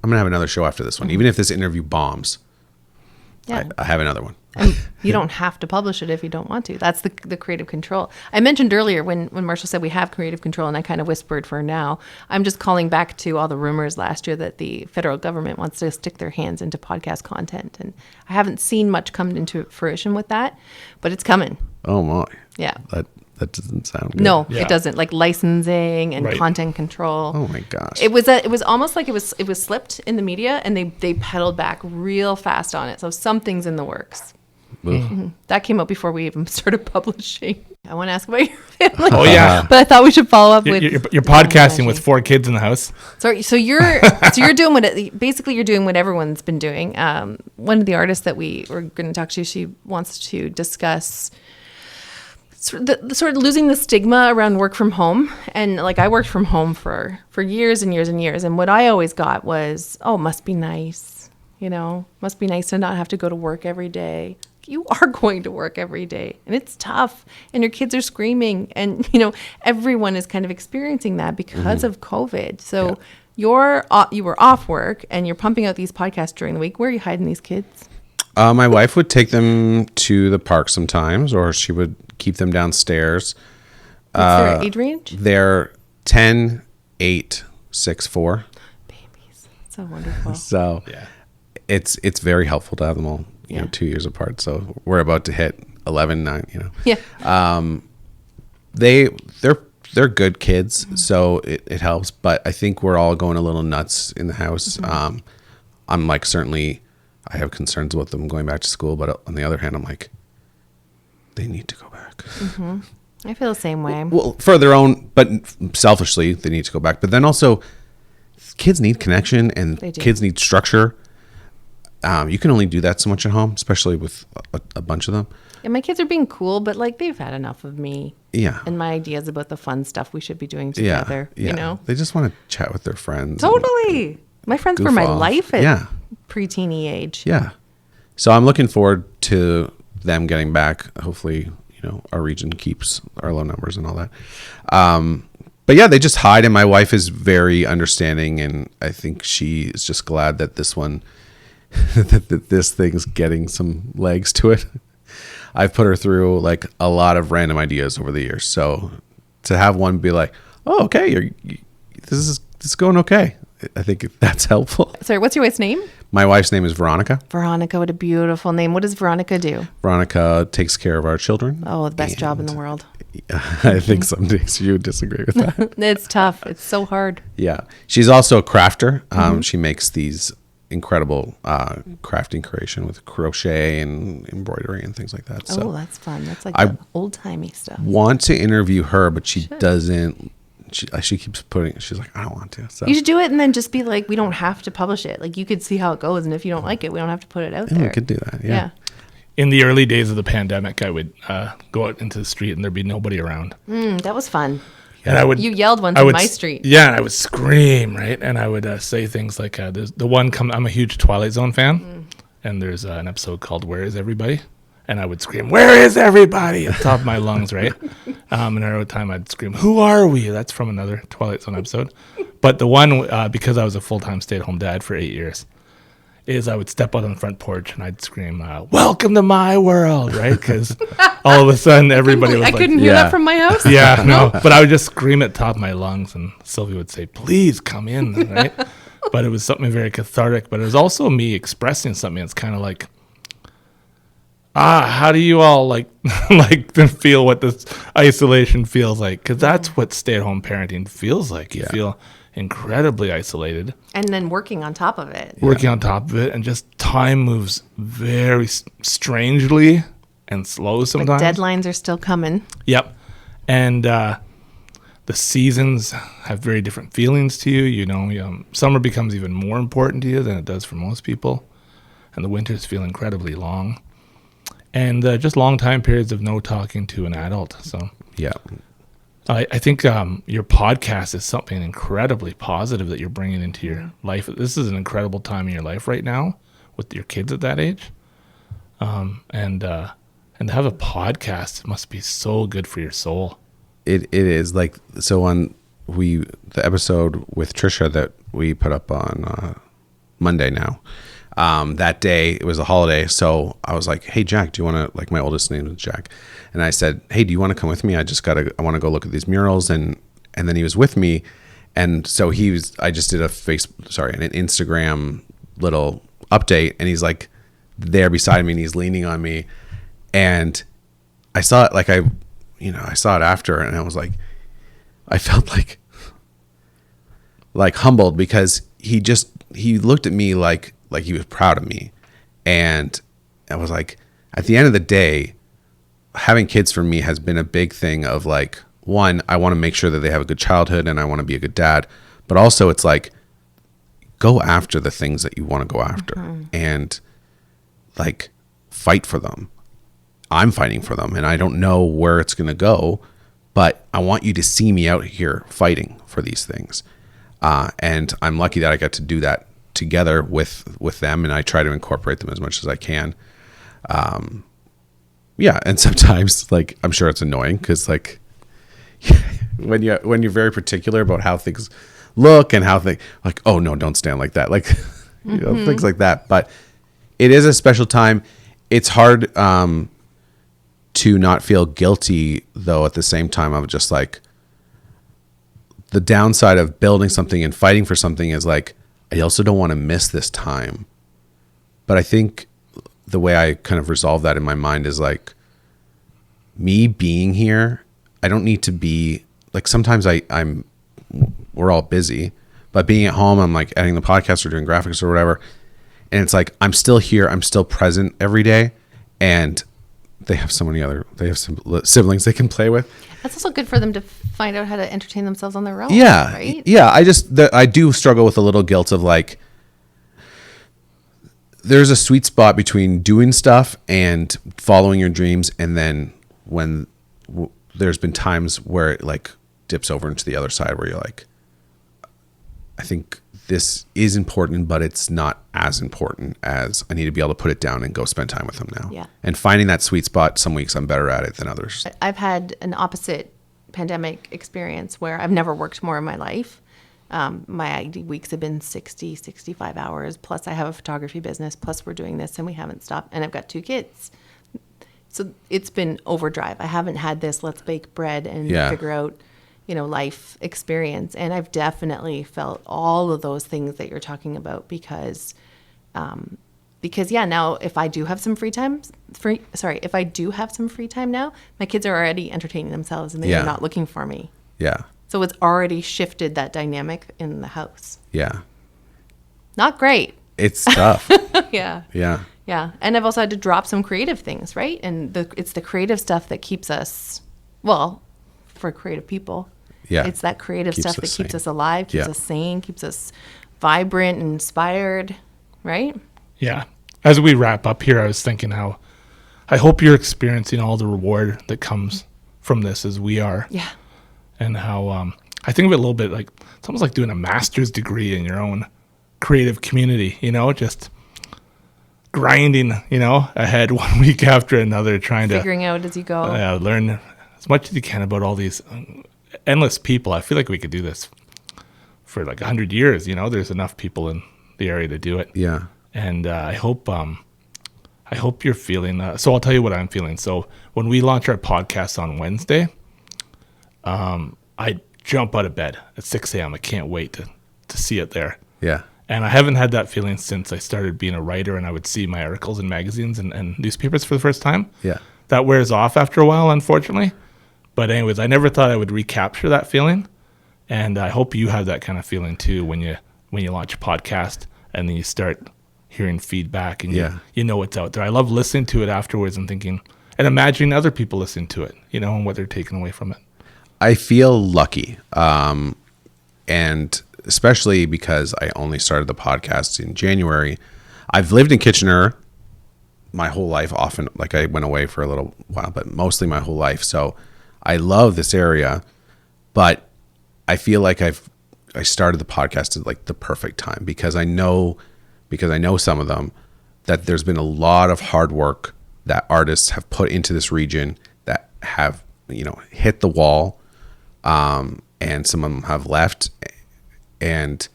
I'm going to have another show after this one. Even if this interview bombs, I have another one. And you don't have to publish it if you don't want to. That's the creative control. I mentioned earlier when Marshall said we have creative control, and I kind of whispered for now. I'm just calling back to all the rumors last year that the federal government wants to stick their hands into podcast content. And I haven't seen much come into fruition with that, but it's coming. Oh, my. Yeah. That doesn't sound good. No, it doesn't. Like licensing and content control. Oh my gosh. It was almost like it was slipped in the media, and they pedaled back real fast on it. So something's in the works. That came out before we even started publishing. I want to ask about your family. Oh yeah, but I thought we should follow up with you're podcasting with 4 kids in the house. So you're doing you're doing what everyone's been doing. One of the artists that we were going to talk to, she wants to discuss sort of losing the stigma around work from home. And like I worked from home for years and years and years, and what I always got was, oh, must be nice, must be nice to not have to go to work every day. You are going to work every day, and it's tough, and your kids are screaming, and everyone is kind of experiencing that because of COVID. So you were off work and you're pumping out these podcasts during the week. Where are you hiding these kids? My wife would take them to the park sometimes, or she would keep them downstairs. What's their age range? They're 10, 8, 6, 4. Babies. So wonderful. So it's very helpful to have them all 2 years apart. So we're about to hit 11, 9, Yeah. they're good kids, so it helps. But I think we're all going a little nuts in the house. I'm like, certainly I have concerns about them going back to school, but on the other hand, I'm like, they need to go back. I feel the same way. Well, for their own, but selfishly, they need to go back. But then also, kids need connection and kids need structure. You can only do that so much at home, especially with a bunch of them. Yeah, my kids are being cool, but like they've had enough of me. Yeah. And my ideas about the fun stuff we should be doing together. Yeah. You know? They just want to chat with their friends. Totally. My friends were my life at pre-teeny age. Yeah. So I'm looking forward to them getting back. Hopefully, our region keeps our low numbers and all that. But yeah, they just hide, and my wife is very understanding, and I think she is just glad that this one, that this thing's getting some legs to it. I've put her through like a lot of random ideas over the years. So to have one be like, "Oh, okay, this is going okay," I think that's helpful. Sorry, what's your wife's name? My wife's name is Veronica. Veronica, what a beautiful name. What does Veronica do? Veronica takes care of our children. Oh, the best job in the world. I think some days you would disagree with that. It's tough. It's so hard. Yeah. She's also a crafter. She makes these incredible crafting creation with crochet and embroidery and things like that. So that's fun. That's like the old-timey stuff. Want to interview her, but she doesn't. She keeps she's like, I don't want to. So you should do it and then just be like, we don't have to publish it. Like, you could see how it goes, and if you don't like it, we don't have to put it out there. We could do that. Yeah. In the early days of the pandemic, I would go out into the street and there'd be nobody around. That was fun. And you yelled once on my street. Yeah, and I would scream, right? And I would say things like, there's the one I'm a huge Twilight Zone fan, and there's an episode called Where Is Everybody? And I would scream, "Where is everybody?" at the top of my lungs, right? And every time I'd scream, "Who are we?" That's from another Twilight Zone episode. But the one, because I was a full-time stay-at-home dad for 8 years, is I would step out on the front porch and I'd scream, "Welcome to my world," right? Because all of a sudden everybody was like... I couldn't hear that from my house? Yeah, no. But I would just scream at the top of my lungs, and Sylvia would say, "Please come in," right? But it was something very cathartic. But it was also me expressing something. It's kind of like, how do you all like feel what this isolation feels like? Because that's what stay-at-home parenting feels like. You feel incredibly isolated. And then working on top of it. And just time moves very strangely and slow sometimes. Like deadlines are still coming. Yep. And the seasons have very different feelings to you. Summer becomes even more important to you than it does for most people. And the winters feel incredibly long. And just long time periods of no talking to an adult. So yeah, I think your podcast is something incredibly positive that you're bringing into your life. This is an incredible time in your life right now with your kids at that age. And to have a podcast must be so good for your soul. It is like, so on the episode with Trisha that we put up on Monday now. That day it was a holiday, so I was like, "Hey Jack, do you want to," like, my oldest name is Jack, and I said, "Hey, do you want to come with me? I want to go look at these murals." And then he was with me, and so I just did an Instagram little update, and he's like there beside me, and he's leaning on me, and I saw it, like, I saw it after, and I was like, I felt like humbled, because he looked at me like he was proud of me. And I was like, at the end of the day, having kids for me has been a big thing of like, one, I want to make sure that they have a good childhood and I want to be a good dad, but also it's like, go after the things that you want to go after and like fight for them. I'm fighting for them, and I don't know where it's going to go, but I want you to see me out here fighting for these things. And I'm lucky that I got to do that together with them, and I try to incorporate them as much as I can. And sometimes, like, I'm sure it's annoying because, like, when you're very particular about how things look and how things, like, oh no, don't stand like that, like, things like that. But it is a special time. It's hard to not feel guilty, though, at the same time of just like, the downside of building something and fighting for something is like, I also don't want to miss this time. But I think the way I kind of resolve that in my mind is like, me being here, I don't need to be like, sometimes we're all busy, but being at home, I'm like editing the podcast or doing graphics or whatever. And it's like, I'm still here. I'm still present every day. And they have some siblings they can play with. That's also good for them to find out how to entertain themselves on their own. Yeah. Right? Yeah. I do struggle with a little guilt of like, there's a sweet spot between doing stuff and following your dreams. And then when there's been times where it like dips over into the other side where you're like, I think this is important, but it's not as important as I need to be able to put it down and go spend time with them now. Yeah. And finding that sweet spot, some weeks I'm better at it than others. I've had an opposite pandemic experience where I've never worked more in my life. My ID weeks have been 60, 65 hours. Plus I have a photography business. Plus we're doing this and we haven't stopped. And I've got 2 kids. So it's been overdrive. I haven't had this let's bake bread and figure out, life experience. And I've definitely felt all of those things that you're talking about because now if I do have some free time now, my kids are already entertaining themselves and they're not looking for me. Yeah. So it's already shifted that dynamic in the house. Yeah. Not great. It's tough. Yeah. Yeah. Yeah. And I've also had to drop some creative things, right? And it's the creative stuff that keeps us, for creative people. Yeah. It's that creative stuff that keeps sane. us alive, keeps us sane, keeps us vibrant and inspired, right? Yeah. As we wrap up here, I was thinking how I hope you're experiencing all the reward that comes from this as we are. Yeah. And how I think of it a little bit like it's almost like doing a master's degree in your own creative community, just grinding, ahead one week after another, trying figuring out as you go. Learn as much as you can about all these endless people. I feel like we could do this for like 100 years. There's enough people in the area to do it. Yeah. And I hope you're feeling. So I'll tell you what I'm feeling. So when we launch our podcast on Wednesday, I jump out of bed at 6 a.m. I can't wait to see it there. Yeah. And I haven't had that feeling since I started being a writer and I would see my articles in magazines and newspapers for the first time. Yeah. That wears off after a while, unfortunately. But anyways, I never thought I would recapture that feeling. And I hope you have that kind of feeling too when you launch a podcast and then you start hearing feedback and you know it's out there. I love listening to it afterwards and thinking and imagining other people listening to it, and what they're taking away from it. I feel lucky. And especially because I only started the podcast in January. I've lived in Kitchener my whole life, often, like I went away for a little while, but mostly my whole life. So I love this area, but I feel like I started the podcast at like the perfect time because I know some of them that there's been a lot of hard work that artists have put into this region that have, hit the wall. And some of them have left and,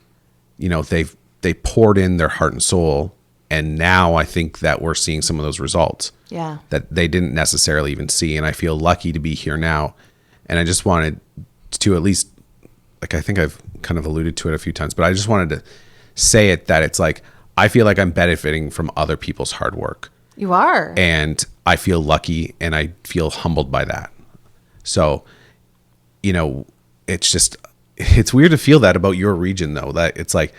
they poured in their heart and soul. And now I think that we're seeing some of those results that they didn't necessarily even see. And I feel lucky to be here now. And I just wanted to at least, like, I think I've kind of alluded to it a few times, but I just wanted to say it that it's like, I feel like I'm benefiting from other people's hard work. You are. And I feel lucky and I feel humbled by that. So, it's weird to feel that about your region though, that it's like,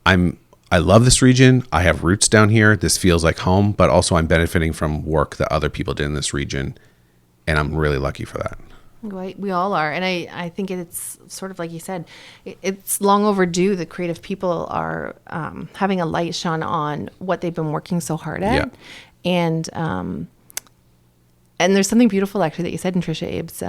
I love this region. I have roots down here. This feels like home, but also I'm benefiting from work that other people did in this region. And I'm really lucky for that. Right. We all are. And I think it's sort of like you said, it's long overdue that creative people are having a light shone on what they've been working so hard at. Yeah. And there's something beautiful actually that you said in Trisha Abe's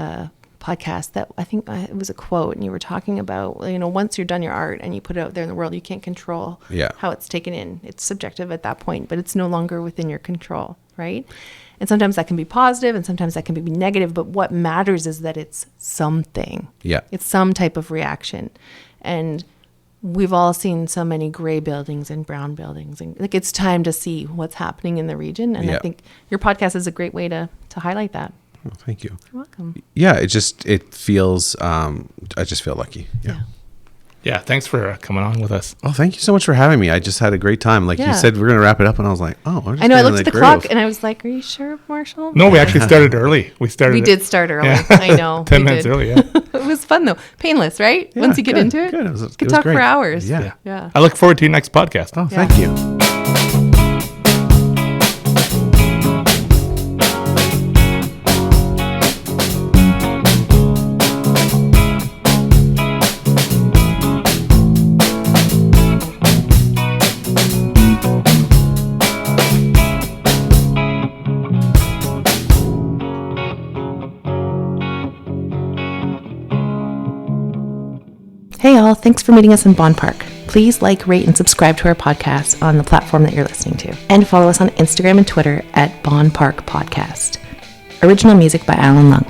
podcast that I think it was a quote, and you were talking about, once you're done your art and you put it out there in the world, you can't control how it's taken in. It's subjective at that point, but it's no longer within your control, right? And sometimes that can be positive and sometimes that can be negative, but what matters is that it's something. Yeah. It's some type of reaction. And we've all seen so many gray buildings and brown buildings, and like it's time to see what's happening in the region. And I think your podcast is a great way to highlight that. Oh, thank you. You're welcome. Yeah, it feels, I just feel lucky. Yeah. Yeah, thanks for coming on with us. Oh, thank you so much for having me. I just had a great time. Like you said, we're going to wrap it up, and I was like, oh. I know. I looked at the clock, and I was like, are you sure, Marshall? No, we actually started early. We did start early. Yeah. I know. 10 minutes early, yeah. It was fun, though. Painless, right? Yeah, Once you get into it. Good. You could talk for hours. Yeah. I look forward to your next podcast. Oh, thank you. Hey all, thanks for meeting us in Bonn Park. Please like, rate, and subscribe to our podcast on the platform that you're listening to. And follow us on Instagram and Twitter at Bonn Park Podcast. Original music by Alan Lung.